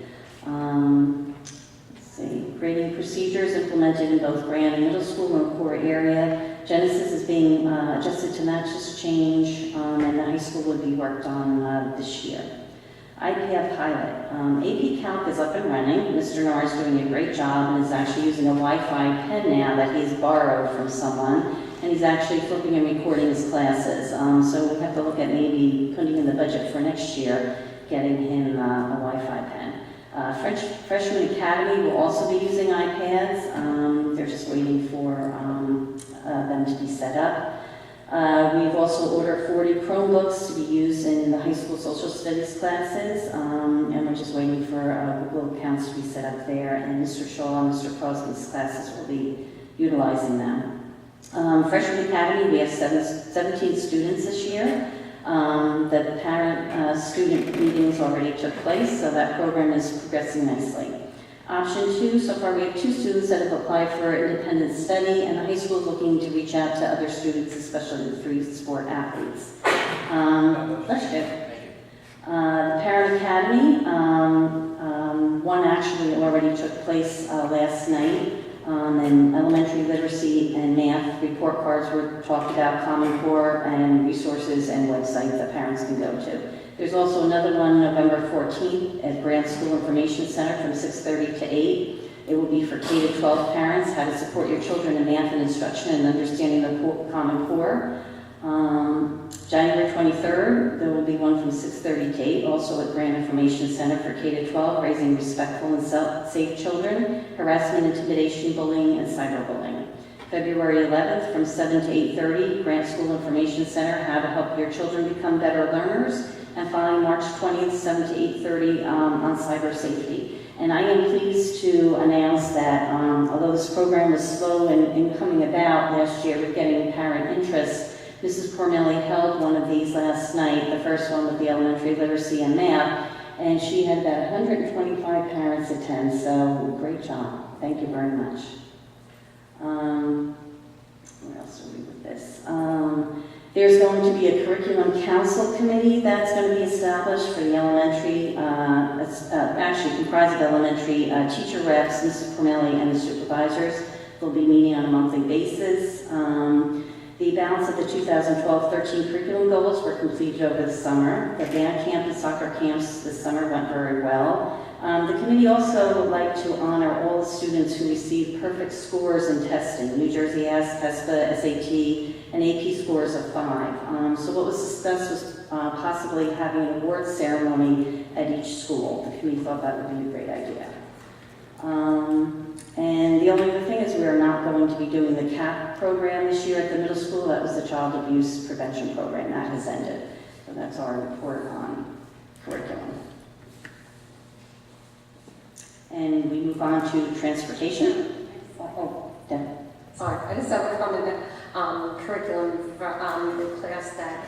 S3: Grading procedures implemented in both Grand and middle school and core area. Genesis is being adjusted to match this change, and the high school would be worked on this year. IPF pilot. AP Calc is up and running. Mr. Narr is doing a great job and is actually using a Wi-Fi pen now that he's borrowed from someone, and he's actually flipping and recording his classes. So we have to look at maybe putting in the budget for next year, getting him a Wi-Fi pen. Freshman Academy will also be using iPads. They're just waiting for them to be set up. We've also ordered 40 Chromebooks to be used in the high school social studies classes, and we're just waiting for Google accounts to be set up there, and Mr. Shaw and Mr. Crosby's classes will be utilizing them. Freshman Academy, we have 17 students this year. The parent-student meetings already took place, so that program is progressing nicely. Option 2, so far we have 2 students that have applied for independent study, and the high school is looking to reach out to other students, especially the 3 sport athletes. The Parent Academy, one actually already took place last night. And elementary literacy and math report cards were talked about, Common Core and resources and websites that parents can go to. There's also another one November 14th at Grant School Information Center from 6:30 to 8. It will be for K-12 parents, how to support your children in math and instruction and understanding the Common Core. January 23rd, there will be one from 6:30 to 8, also at Grant Information Center for K-12, raising respectful and safe children, harassment, intimidation, bullying, and cyberbullying. February 11th, from 7 to 8:30, Grant School Information Center, how to help your children become better learners. And finally, March 20th, 7 to 8:30, on cyber safety. And I am pleased to announce that although this program was slow in coming about last year with getting parent interest, Mrs. Cornelli held one of these last night, the first one with the elementary literacy and math, and she had about 125 parents attend, so great job. Thank you very much. Where else are we with this? There's going to be a curriculum council committee that's going to be established for the elementary, actually comprised of elementary teacher reps, Mrs. Cornelli, and the supervisors. They'll be meeting on a monthly basis. The balance of the 2012-13 curriculum goals were completed over the summer. The band camp and soccer camps this summer went very well. The committee also would like to honor all the students who received perfect scores in testing, New Jersey ESPA, SAT, and AP scores of 5. So what was discussed was possibly having an award ceremony at each school. The committee thought that would be a great idea. And the only other thing is we are not going to be doing the CAP program this year at the middle school. That was the Child Abuse Prevention Program. That has ended. So that's our report on curriculum. And we move on to transportation. Oh, Deb.
S7: Sorry, I just have a comment about curriculum for the class that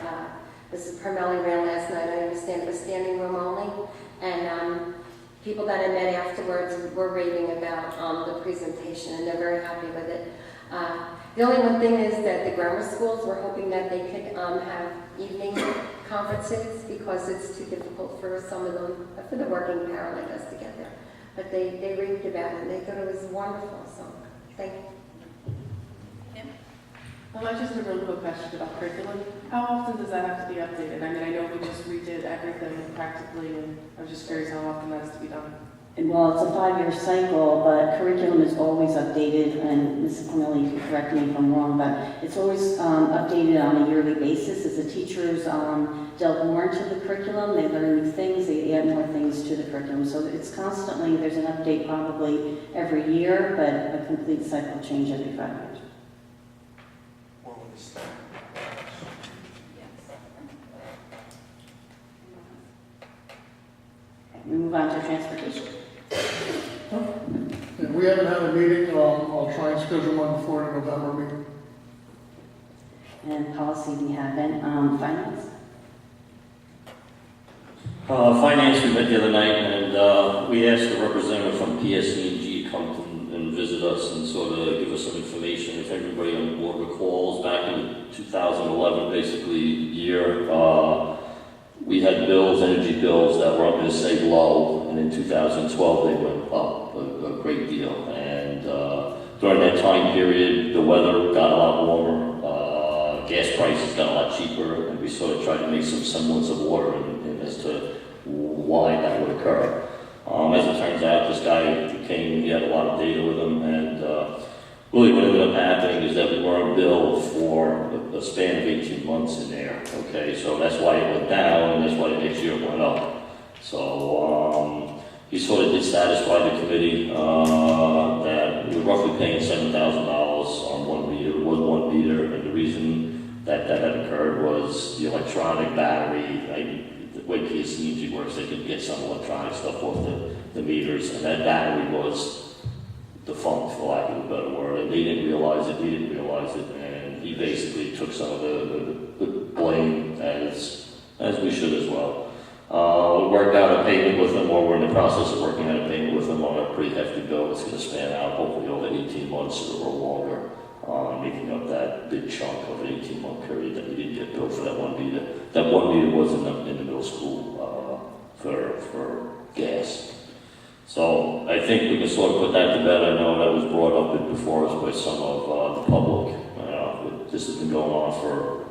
S7: Mrs. Permelli ran last night. I understand it was standing room only, and people that I met afterwards were raving about the presentation, and they're very happy with it. The only one thing is that the grammar schools were hoping that they could have evening conferences because it's too difficult for some of them, for the working parent like us to get there. But they raved about it, and they thought it was wonderful, so thank you.
S8: I just have a real quick question about curriculum. How often does that have to be updated? I mean, I know we just redid everything practically, and I was just curious how often that's to be done.
S3: And well, it's a 5-year cycle, but curriculum is always updated, and Mrs. Cornelli, you can correct me if I'm wrong, but it's always updated on a yearly basis as the teachers delve more into the curriculum, they learn new things, they add more things to the curriculum. So it's constantly, there's an update probably every year, but a complete cycle change every 5 years. We move on to transportation.
S12: And we haven't had a meeting, I'll try and schedule one before the November meeting.
S3: And policy we haven't. Finance?
S6: Finance, we met the other night, and we asked a representative from PSE&G to come and visit us and sort of give us some information. If everybody on board recalls, back in 2011, basically year, we had bills, energy bills that were, I'm going to say, low, and in 2012 they went up a great deal. And during that time period, the weather got a lot warmer, gas prices got a lot cheaper, and we sort of tried to make some semblance of order in as to why that would occur. As it turns out, this guy came, he had a lot of data with him, and really what ended up happening is that we weren't billed for a span of 18 months in there, okay? So that's why it went down, and that's why the next year it went up. So he sort of did satisfy the committee that we were roughly paying $7,000 on one meter. It was one meter, and the reason that had occurred was the electronic battery. The way PSE&G works, they could get some electronic stuff off the meters, and that battery was defunct, for lack of a better word, and they didn't realize it, we didn't realize it, and he basically took some of the blame, as we should as well. We worked out a payment with him, or we're in the process of working out a payment with him on a pretty hefty bill. It's going to span out hopefully over 18 months or longer, making up that big chunk of an 18-month period that we didn't get billed for that one meter. That one meter was in the middle school for gas. So I think we can sort of put that to bed. I know that was brought up before us by some of the public. This has been going on for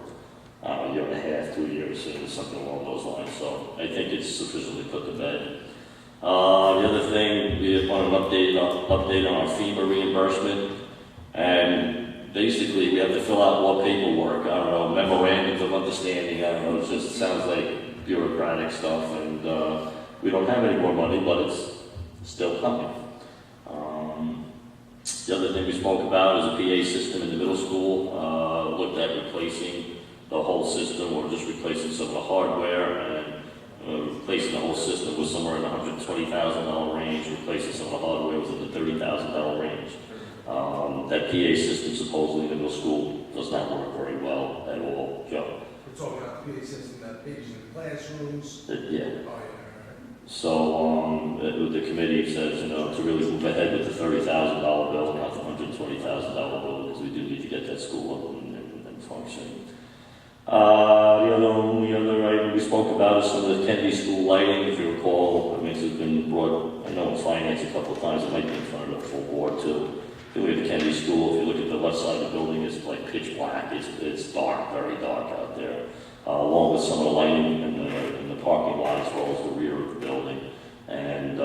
S6: a year and a half, 2 years, something along those lines. So I think it's sufficiently put to bed. The other thing, we want an update on our FEMA reimbursement. And basically, we have to fill out more paperwork. I don't know, memorandums of understanding. I don't know, it sounds like bureaucratic stuff. And we don't have any more money, but it's still coming. The other thing we spoke about is a PA system in the middle school. Looked at replacing the whole system, or just replacing some of the hardware, and replacing the whole system was somewhere in the $120,000 range. Replacing some of the hardware was in the $30,000 range. That PA system supposedly in the middle school does not work very well at all, Joe.
S12: We're talking about the PA system that pays in the classrooms.
S6: Yeah. So the committee says, to really move ahead with the $30,000 bill, not the $120,000 bill, because we do need to get that school up and functioning. The other item we spoke about is some of the Kennedy School lighting. If you recall, I mean, it's been brought, I know in finance a couple of times, it might be in front of the full board too. particularly the Kennedy School. If you look at the left side of the building, it's like pitch black. It's dark, very dark out there. Along with some of the lighting in the parking lot as well as the rear of the building. And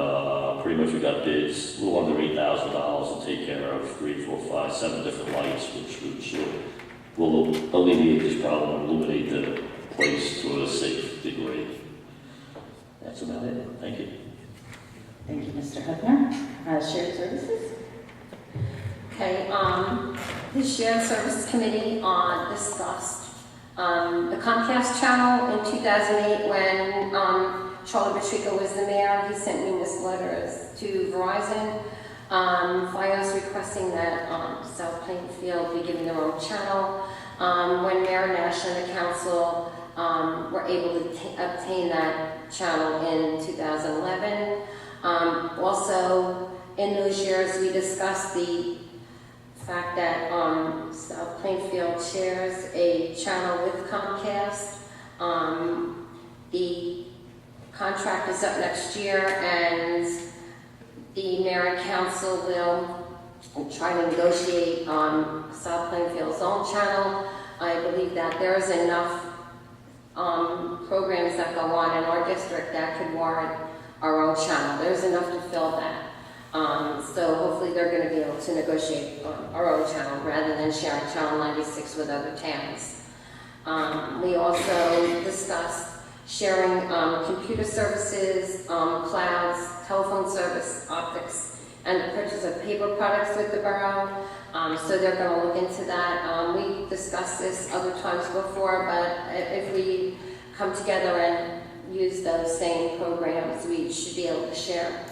S6: pretty much we got bids, a little under $8,000 to take care of 3, 4, 5, 7 different lights, which will alleviate this problem and illuminate the place to a safe degree. That's about it. Thank you.
S3: Thank you, Mr. Hubner. Shared Services?
S7: Okay, the Shared Services Committee discussed the Comcast channel in 2008 when Charlie Patrico was the mayor. He sent numerous letters to Verizon, FiOS requesting that South Plainfield be given their own channel. When Mayor Nash and the council were able to obtain that channel in 2011. Also, in those years, we discussed the fact that South Plainfield shares a channel with Comcast. The contract is up next year, and the mayor and council will try to negotiate South Plainfield's own channel. I believe that there is enough programs that go on in our district that could warrant our own channel. There's enough to fill that. So hopefully they're going to be able to negotiate our own channel rather than sharing Channel 96 with other towns. We also discussed sharing computer services, clouds, telephone service, optics, and the purchase of paper products with the borough. So they're going to look into that. We discussed this other times before, but if we come together and use those same programs, we should be able to share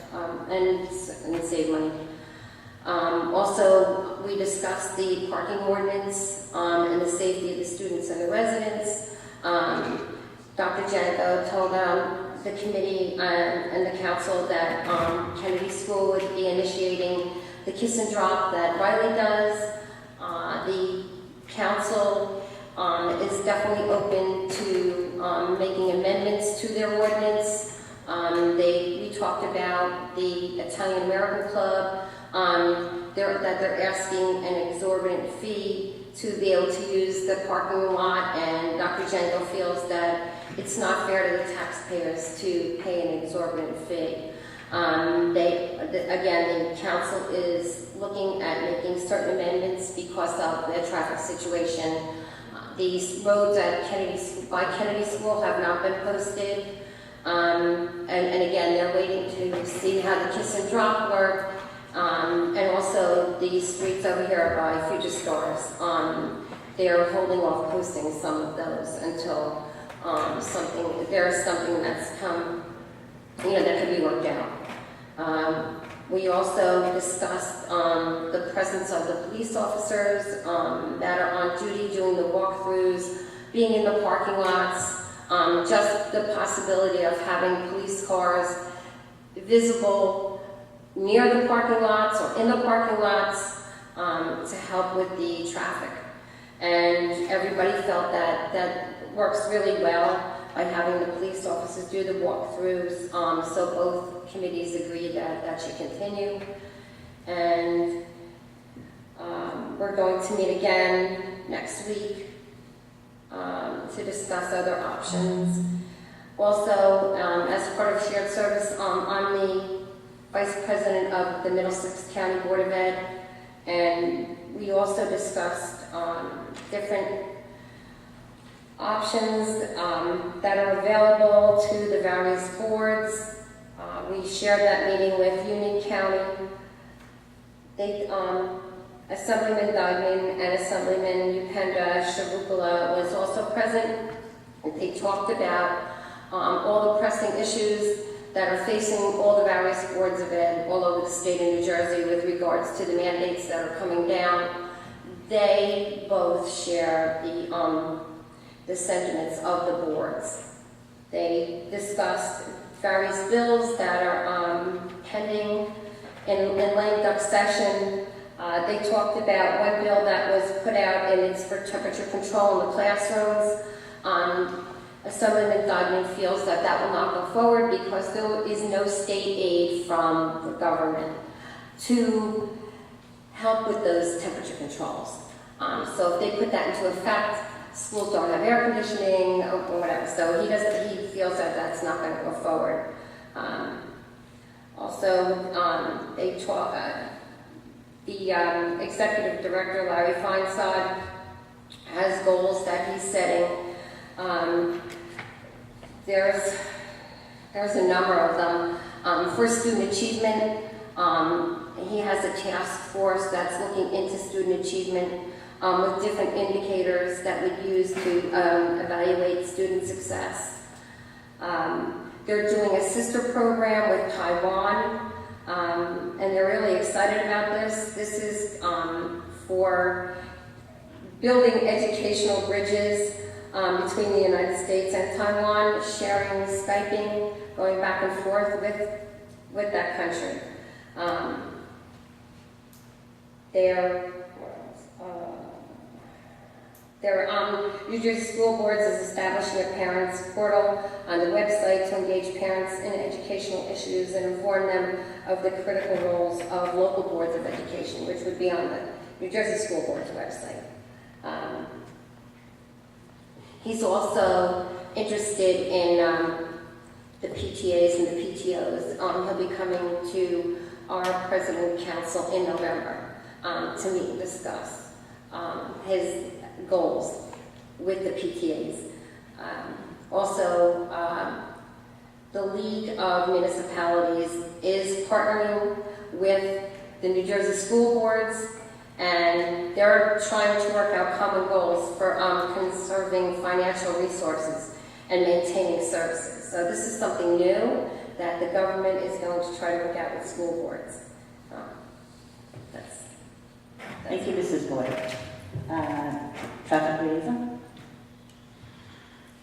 S7: and save money. Also, we discussed the parking ordinance and the safety of the students and the residents. Dr. Janko told the committee and the council that Kennedy School would be initiating the kiss and drop that Riley does. The council is definitely open to making amendments to their ordinance. We talked about the Italian American Club, that they're asking an exorbitant fee to be able to use the parking lot, and Dr. Janko feels that it's not fair to the taxpayers to pay an exorbitant fee. Again, the council is looking at making certain amendments because of the traffic situation. These roads at by Kennedy School have not been posted. And again, they're waiting to see how the kiss and drop work. And also the streets over here by Future Stars. They're holding off posting some of those until there's something that's come, that can be worked out. We also discussed the presence of the police officers that are on duty doing the walkthroughs, being in the parking lots, just the possibility of having police cars visible near the parking lots or in the parking lots to help with the traffic. And everybody felt that works really well by having the police officers do the walkthroughs. So both committees agreed that should continue. And we're going to meet again next week to discuss other options. Also, as part of shared service, I'm the Vice President of the Middlesex County Board of Ed, and we also discussed different options that are available to the various boards. We shared that meeting with Union County. Assemblyman Duggan and Assemblyman Upenda Shavukula was also present. They talked about all the pressing issues that are facing all the various boards of ed all over the state of New Jersey with regards to the mandates that are coming down. They both share the sentiments of the boards. They discussed various bills that are pending in lame duck session. They talked about one bill that was put out, and it's for temperature control in the classrooms. Assemblyman Godman feels that will not go forward because there is no state aid from the government to help with those temperature controls. So if they put that into effect, schools don't have air conditioning or whatever. So he feels that that's not going to go forward. The executive director, Larry Feinsod, has goals that he's setting. There's a number of them. For student achievement, he has a task force that's looking into student achievement with different indicators that we use to evaluate student success. They're doing a sister program with Taiwan, and they're really excited about this. This is for building educational bridges between the United States and Taiwan, sharing, Skyping, going back and forth with that country. New Jersey School Boards is establishing a parents portal on the website to engage parents in educational issues and inform them of the critical roles of local boards of education, which would be on the New Jersey School Board's website. He's also interested in the PTAs and the PTOs. He'll be coming to our President Council in November to meet and discuss his goals with the PTAs. The League of Municipalities is partnering with the New Jersey School Boards, and they're trying to work out common goals for conserving financial resources and maintaining services. So this is something new that the government is going to try to work out with school boards.
S3: Thank you, Mrs. Boyd. Traffic liaison?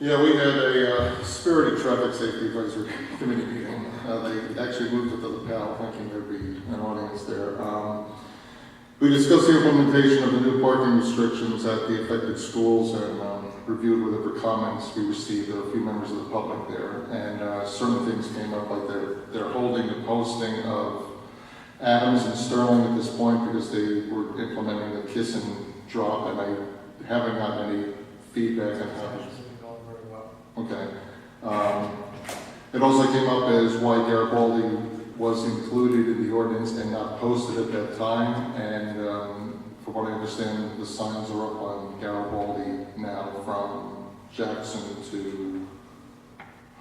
S10: Yeah, we had a spirited traffic safety advisory committee meeting. They actually moved it to the panel thinking there'd be an audience there. We discussed the implementation of the new parking restrictions at the affected schools and reviewed whatever comments we received. There were a few members of the public there, and certain things came up, like they're holding the posting of Adams and Sterling at this point because they were implementing the kiss and drop, and I haven't gotten any feedback on how. Okay. It also came up as why Garibaldi was included in the ordinance and not posted at that time, and from what I understand, the signs are up on Garibaldi now from Jackson to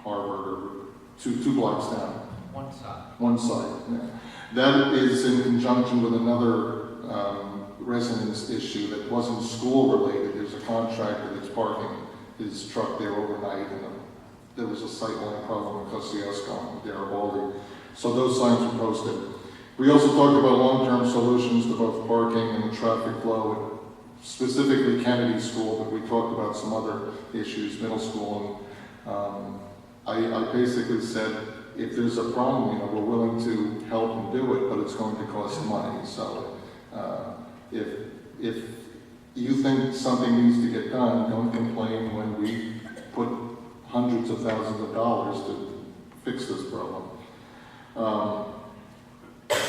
S10: Harvard, or two blocks down.
S9: One side.
S10: One side, yeah. That is in conjunction with another residence issue that wasn't school related. There's a contractor that's parking his truck there overnight, and there was a sightline problem in Kosciuszko and Garibaldi. So those signs were posted. We also talked about long-term solutions to both parking and the traffic flow, specifically Kennedy School, but we talked about some other issues, middle school, and I basically said, if there's a problem, we're willing to help and do it, but it's going to cost money. So if you think something needs to get done, don't complain when we put hundreds of thousands of dollars to fix this problem.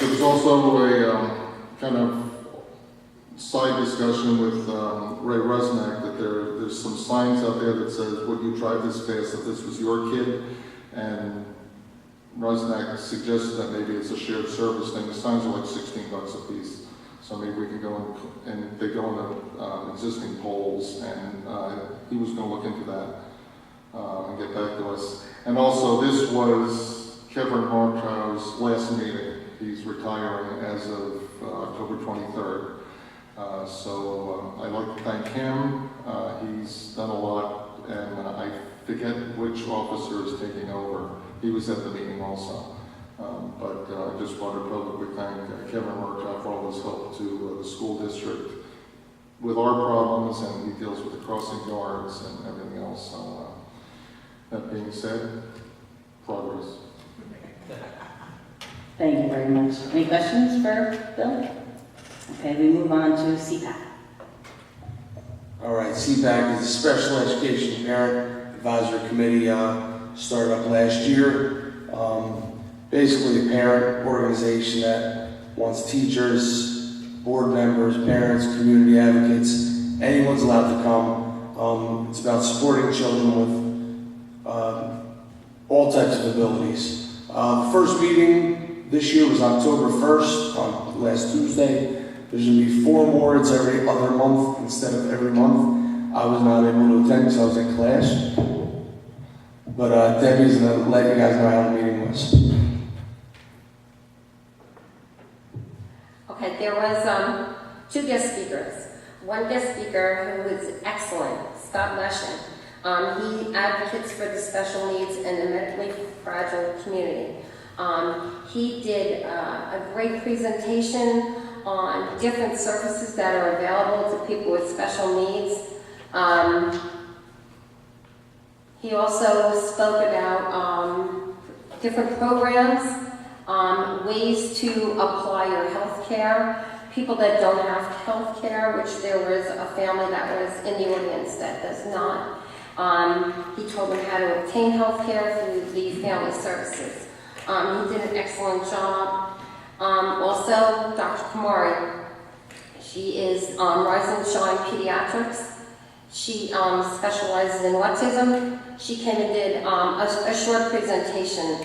S10: There was also a kind of side discussion with Ray Rusnak that there's some signs out there that says, would you drive this fast if this was your kid? And Rusnak suggested that maybe it's a shared service thing. The signs are like $16 a piece. So maybe we can go and they go on the existing poles, and he was going to look into that and get back to us. And also, this was Kevin Hartow's last meeting. He's retiring as of October 23rd. So I'd like to thank him. He's done a lot, and I forget which officer is taking over. He was at the meeting also. But I just want to publicly thank Kevin Hartow for all his help to the school district with our problems, and he deals with the crossing guards and everything else. So that being said, progress.
S3: Thank you very much. Any questions for Bill? Okay, we move on to CPAC.
S13: All right, CPAC is a Special Education Parent Advisory Committee started up last year. Basically a parent organization that wants teachers, board members, parents, community advocates, anyone's allowed to come. It's about supporting children with all types of abilities. The first meeting this year was October 1st, on last Tuesday. There's going to be 4 more. It's every other month instead of every month. I was not able to attend because I was in class. But Debbie's going to let you guys know how the meeting was.
S7: Okay, there was 2 guest speakers. One guest speaker who was excellent, Scott Leshen. He advocates for the special needs and the medically fragile community. He did a great presentation on different services that are available to people with special needs. He also spoke about different programs, ways to apply your health care, people that don't have health care, which there was a family that was in the audience that does not. He told them how to obtain health care through the family services. He did an excellent job. Also, Dr. Kumari, she is Rise and Shine Pediatrics. She specializes in autism. She came and did a short presentation.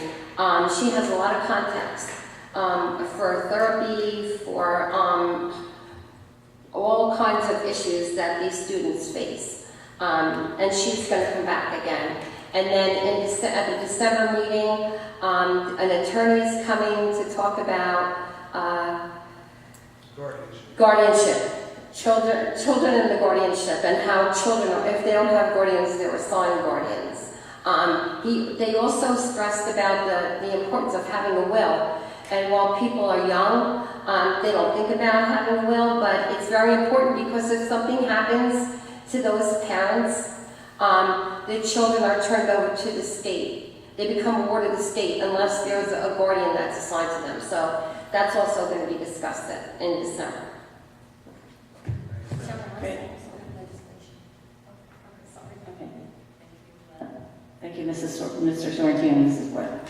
S7: She has a lot of contacts for therapy, for all kinds of issues that these students face. And she's going to come back again. And then at the December meeting, an attorney is coming to talk about guardianship. Children in the guardianship, and how children, if they don't have guardians, they're assigned guardians. They also stressed about the importance of having a will. And while people are young, they don't think about having a will, but it's very important because if something happens to those parents, the children are turned over to the state. They become a ward of the state unless there's a guardian that's assigned to them. So that's also going to be discussed in December.
S3: Great. Thank you, Mr. Sorrentino, Mrs. Webb.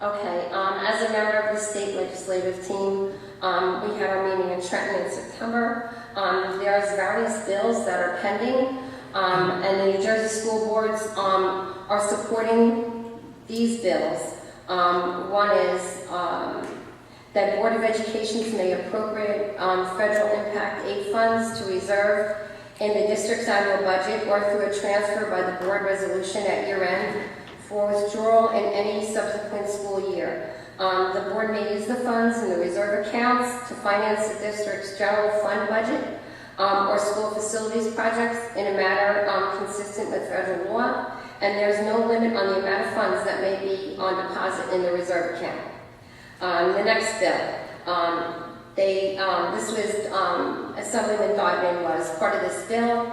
S3: Okay, as a member of the state legislative team, we had our meeting in Trenton in September. There's various bills that are pending, and the New Jersey school boards are supporting these bills. One is that Board of Education may appropriate federal impact aid funds to reserve in the district's annual budget or through a transfer by the board resolution at year-end for withdrawal in any subsequent school year. The board may use the funds in the reserve accounts to finance the district's general fund budget or school facilities projects in a manner consistent with federal law, and there's no limit on the amount of funds that may be on deposit in the reserve account. The next bill, this was, Assemblyman Dodman was part of this bill.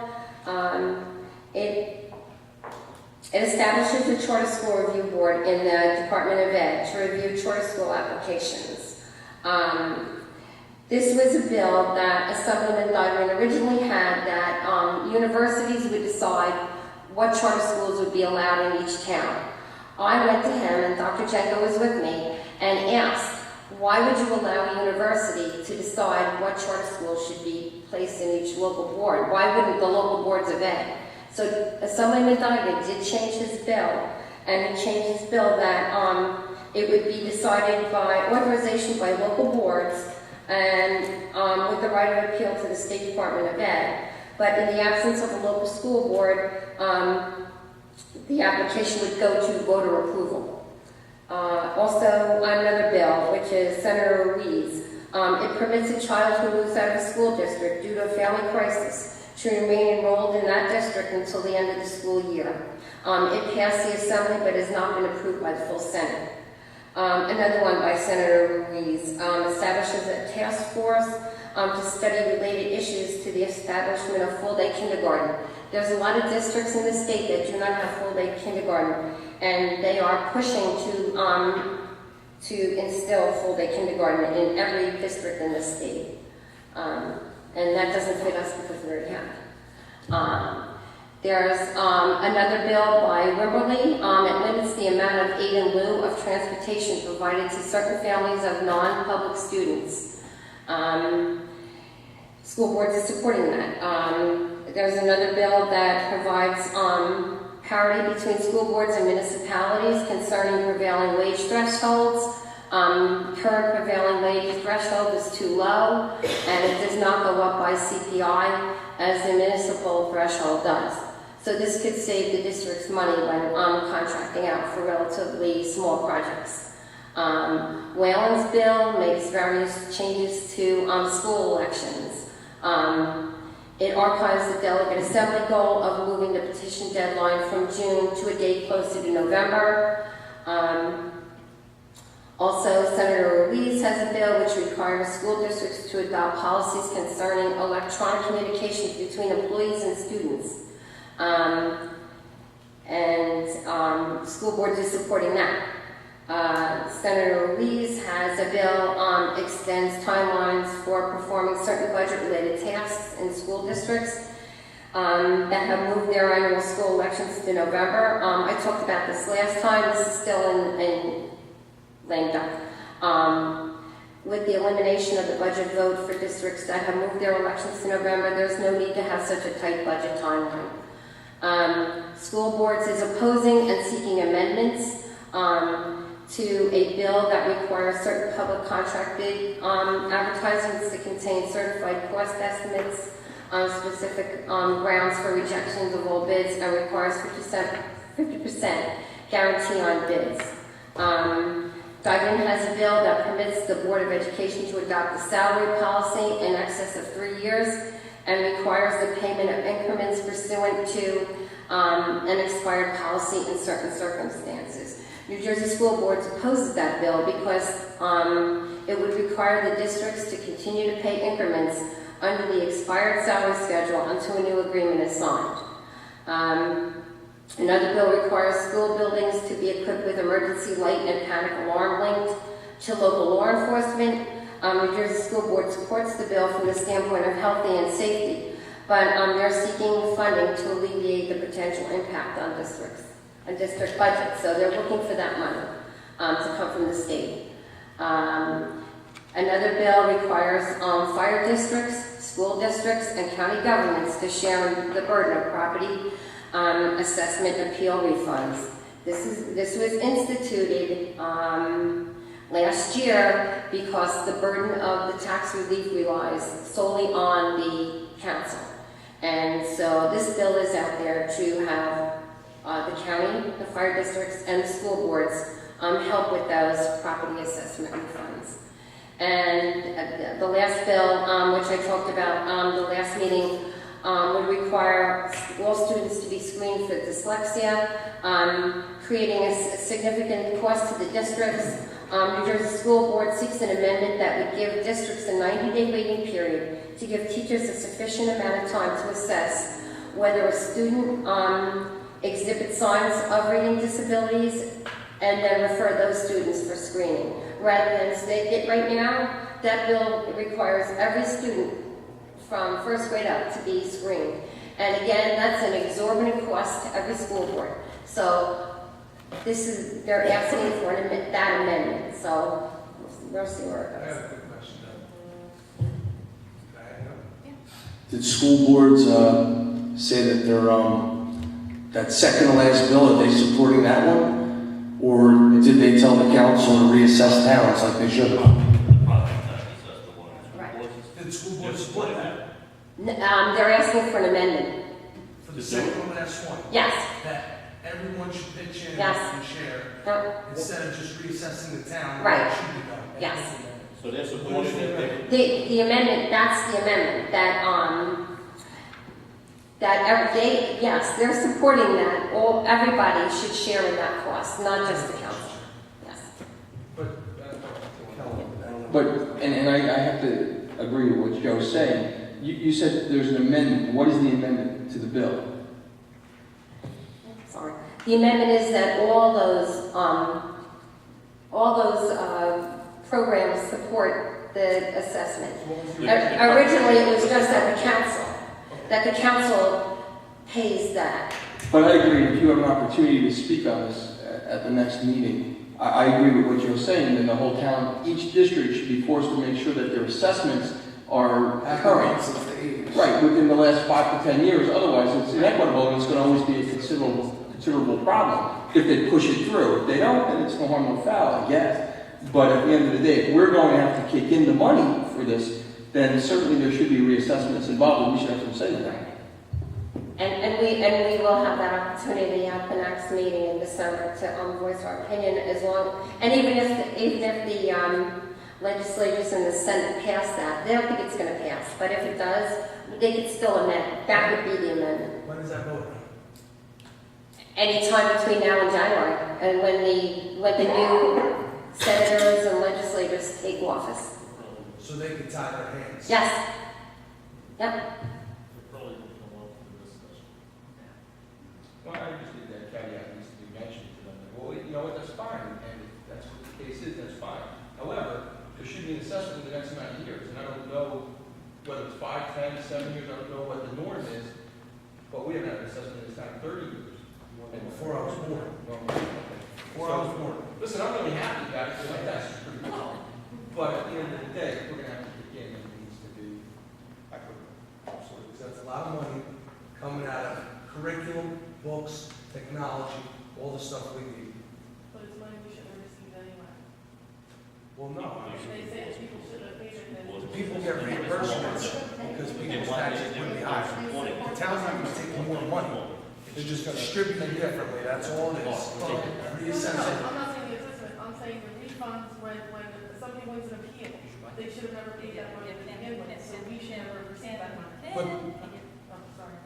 S3: It establishes a charter school review board in the Department of Ed to review charter school applications. This was a bill that Assemblyman Dodman originally had that universities would decide what charter schools would be allowed in each town. I went to him, and Dr. Jenko was with me, and asked, why would you allow a university to decide what charter schools should be placed in each local board? Why wouldn't the local boards of ed? So Assemblyman Donegan did change his bill, and he changed his bill that it would be decided by authorization by local boards and with the right of appeal to the State Department of Ed. But in the absence of a local school board, the application would go to voter approval. Also, another bill, which is Senator Ruiz. It permits a child who moves out of a school district due to a family crisis to remain enrolled in that district until the end of the school year. It passed the Assembly but has not been approved by the full Senate. Another one by Senator Ruiz establishes a task force to study related issues to the establishment of full-day kindergarten. There's a lot of districts in the state that do not have full-day kindergarten, and they are pushing to instill full-day kindergarten in every district in the state. And that doesn't fit us because we already have it.
S7: There's another bill by Wimberley. It limits the amount of aid in lieu of transportation provided to certain families of non-public students. School boards are supporting that. There's another bill that provides parity between school boards and municipalities concerning prevailing wage thresholds. Current prevailing wage threshold is too low, and it does not go up by CPI as the municipal threshold does. So this could save the district's money when contracting out for relatively small projects. Whalen's bill makes various changes to school elections. It archives the delegate assembly goal of moving the petition deadline from June to a date closer to November. Also, Senator Ruiz has a bill which requires school districts to adopt policies concerning electronic communications between employees and students. School boards are supporting that. Senator Ruiz has a bill extends timelines for performing certain budget-related tasks in school districts that have moved their annual school elections to November. I talked about this last time. This is still in lame duck. With the elimination of the budget vote for districts that have moved their elections to November, there's no need to have such a tight budget timeline. School boards is opposing and seeking amendments to a bill that requires certain public contract bid advertisements to contain certified cost estimates on specific grounds for rejections of all bids, and requires 50% guarantee on bids. Guyton has a bill that permits the Board of Education to adopt a salary policy in excess of 3 years and requires the payment of increments pursuant to an expired policy in certain circumstances. New Jersey School Board opposes that bill because it would require the districts to continue to pay increments under the expired salary schedule until a new agreement is signed. Another bill requires school buildings to be equipped with emergency light and panic alarm linked to local law enforcement. New Jersey School Board supports the bill from the standpoint of health and safety, but they're seeking funding to alleviate the potential impact on district budgets. So they're looking for that money to come from the state. Another bill requires fire districts, school districts, and county governments to share the burden of property assessment appeal refunds. This was instituted last year because the burden of the tax relief relies solely on the council. And so this bill is out there to have the county, the fire districts, and the school boards help with those property assessment refunds. And the last bill, which I talked about the last meeting, would require all students to be screened for dyslexia, creating a significant cost to the districts. New Jersey School Board seeks an amendment that would give districts a 90-day waiting period to give teachers a sufficient amount of time to assess whether a student exhibits signs of reading disabilities and then refer those students for screening. Rather than state it right now, that bill requires every student from first grade up to be screened. And again, that's an exorbitant cost to every school board. So they're asking for that amendment. So we'll see where it
S12: I
S7: goes.
S12: have a quick question.
S13: Did school boards say that they're that second to last bill, are they supporting that one? Or did they tell the council to reassess towns like they should have?
S7: Right.
S12: Did the school board support that?
S7: They're asking for an amendment.
S12: For the second to last one?
S7: Yes.
S12: That everyone should pitch in
S7: Yes.
S12: and share, instead of just reassessing the town?
S7: Right.
S12: That should be done.
S7: Yes.
S6: So they're supporting that.
S7: The amendment, that's the amendment, yes, they're supporting that. Everybody should share in that cost, not just the council. Yes.
S11: But, and I have to agree with what Joe's saying. You said there's an amendment. What is the amendment to the bill?
S7: Sorry. The amendment is that all those programs support the assessment. Originally, it was just that the council pays that.
S11: But I agree, if you have an opportunity to speak on this at the next meeting, I agree with what you're saying, and the whole town, each district should be forced to make sure that their assessments are current. Right, within the last 5 to 10 years, otherwise it's inequitable and it's going to always be a considerable problem if they push it through. If they don't, then it's no harm, no foul, I guess. But at the end of the day, if we're going to have to kick in the money for this, then certainly there should be reassessments involved, and we should have some say in that.
S7: And we will have that opportunity at the next meeting in December to voice our opinion and even if the legislators in the Senate pass that, they don't think it's going to pass, but if it does, they could still amend. That would be the amendment.
S12: When is that vote?
S7: Anytime between now and January, and when the new senators and legislators take office.
S12: So they can tie their hands?
S7: Yes. Yep.
S9: Well, I just think that caveat needs to be mentioned to them. Well, you know what, that's fine, and if that's what the case is, that's fine. However, there should be an assessment in the next amount of years, and I don't know whether it's 5, 10, 7 years, I don't know what the norm is, but we haven't had an assessment in this town in 30 years.
S12: And before I was born. Before I was born.
S9: Listen, I'm really happy about it, because my taxes are pretty low. But at the end of the day, we're going to have to kick in, and it needs to be equitable.
S12: Absolutely, because that's a lot of money coming out of curriculum, books, technology, all the stuff we need.
S8: But it's money we shouldn't have received anyway.
S12: Well, no,
S8: They say people should have paid it.
S12: people get reimbursements because people's taxes would be higher. The town's not gonna take more money, they're just gonna distribute it differently, that's all it is. Reassessing.
S8: I'm not saying the assessment, I'm saying the refunds when somebody wins an appeal, they should have never paid that money to begin with, so we should never receive that money.
S12: But
S8: I'm sorry.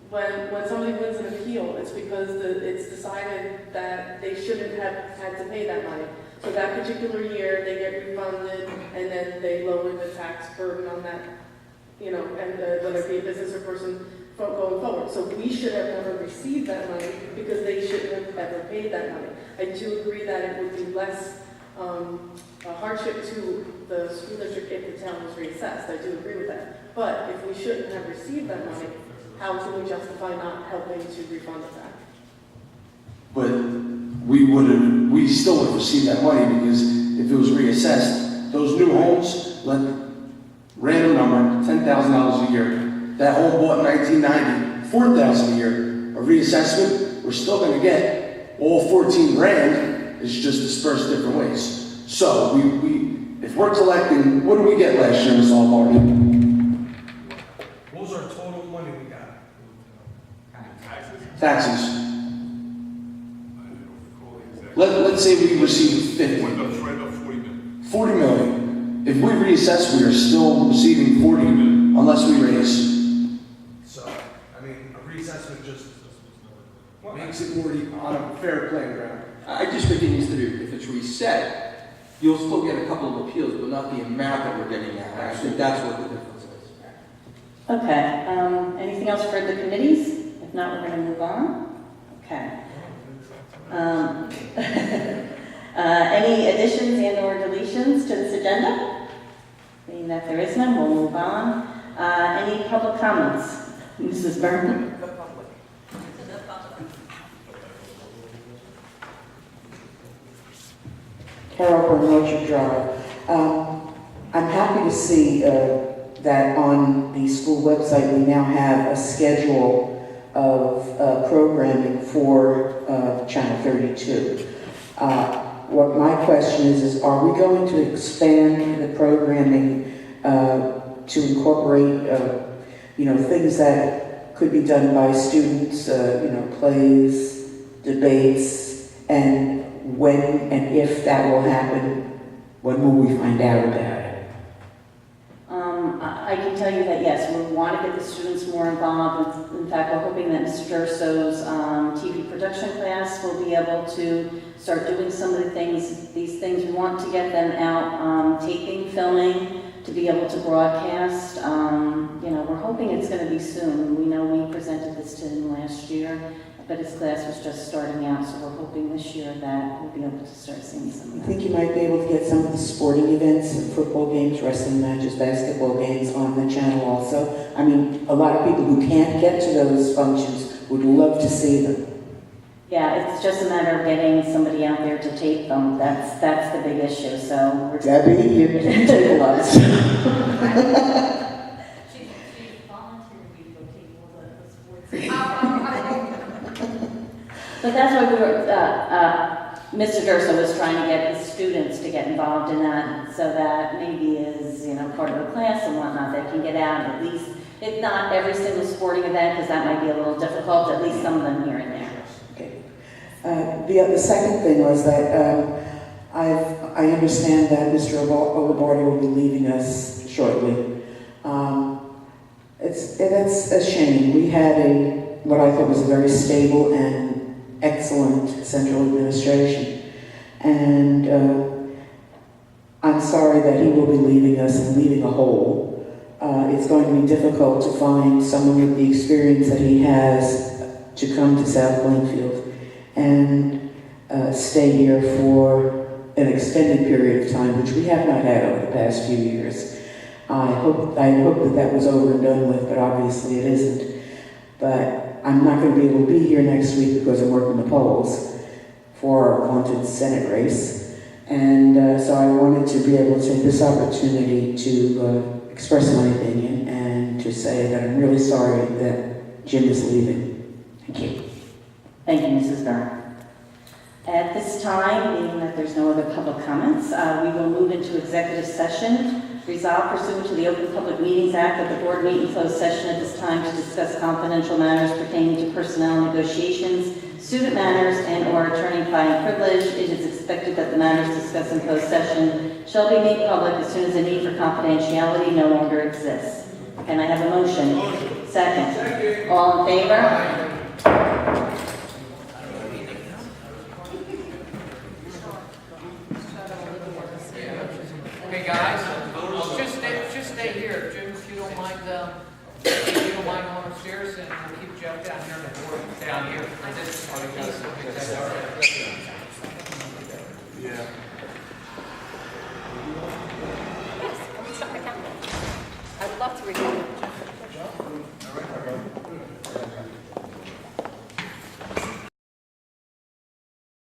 S8: When somebody wins an appeal, it's because it's decided that they shouldn't have had to pay that money. So that particular year, they get refunded, and then they lower the tax burden on that, and whether it be a business or person going forward. So we should have never received that money because they shouldn't have ever paid that money. I do agree that it would be less a hardship to the school district if the town was reassessed. I do agree with that. But if we shouldn't have received that money, how can we justify not helping to refund it back?
S13: But we still would have received that money because if it was reassessed, those new homes, random number, $10,000 a year. That home bought in 1990, $4,000 a year. A reassessment, we're still going to get all 14 grand. It's just dispersed different ways. So if we're collecting, what did we get last year, Ms. Albardi?
S12: what was our total money we got?
S13: Taxes. Let's say we received 50.
S2: Right about 40 million.
S13: 40 million. If we reassess, we are still receiving 40 unless we raise.
S12: So, I mean, a reassessment just makes it more on a fair playing ground.
S11: I just think it needs to be, if it's reset, you'll still get a couple of appeals, but not the amount that we're getting now. I think that's what the difference is.
S3: Okay, anything else for the committees? If not, we're going to move on. Okay. Any additions and or deletions to this agenda? Being that there is none, we'll move on. Any public comments? Mrs. Byrne?
S14: Carol Byrne, Orchard Drive. I'm happy to see that on the school website we now have a schedule of programming for Channel 32. What my question is are we going to expand the programming to incorporate, things that could be done by students, plays, debates, and when and if that will happen, when will we find out about it?
S3: I can tell you that yes, we want to get the students more involved. In fact, we're hoping that Mr. Durso's TV production class will be able to start doing some of these things. We want to get them out, taping, filming, to be able to broadcast. We're hoping it's going to be soon. We know we presented this to him last year, but his class was just starting out, so we're hoping this year that we'll be able to start seeing some
S14: I
S3: of that.
S14: think you might be able to get some of the sporting events, football games, wrestling matches, basketball games on the channel also. I mean, a lot of people who can't get to those functions would love to see them.
S3: Yeah, it's just a matter of getting somebody out there to tape them. That's the big issue, so we're...
S14: Debbie, you take a lot.
S15: She's volunteered me to go take all the sports.
S3: But that's why we were, Mr. Durso was trying to get his students to get involved in that, so that maybe as, part of the class and whatnot, they can get out at least, if not every single sporting event, because that might be a little difficult, at least some of them here and there.
S14: Okay. The second thing was that I understand that Mr. Olibardi will be leaving us shortly. That's a shame. We had what I thought was a very stable and excellent central administration. And I'm sorry that he will be leaving us and leaving a hole. It's going to be difficult to find someone with the experience that he has to come to South Plainfield and stay here for an extended period of time, which we have not had over the past few years. I hope that was over and done with, but obviously it isn't. But I'm not going to be able to be here next week because I'm working the polls for our wanted Senate race. And so I wanted to be able to take this opportunity to express my opinion and to say that I'm really sorry that Jim is leaving. Thank you.
S3: Thank you, Mrs. Byrne. At this time, being that there's no other public comments, we will move into executive session. Resolved pursuant to the Open Public Meetings Act that the board meet in closed session at this time to discuss confidential matters pertaining to personnel negotiations, student matters, and/or attorney-client privilege. It is expected that the matters discussed in closed session shall be made public as soon as the need for confidentiality no longer exists. Can I have a motion? Second. All in favor?
S4: Okay, guys, just stay here, Jim, if you don't mind, going upstairs, and we'll keep Jeff down here, and we'll down here.
S12: Yeah.
S7: I'd love to review it.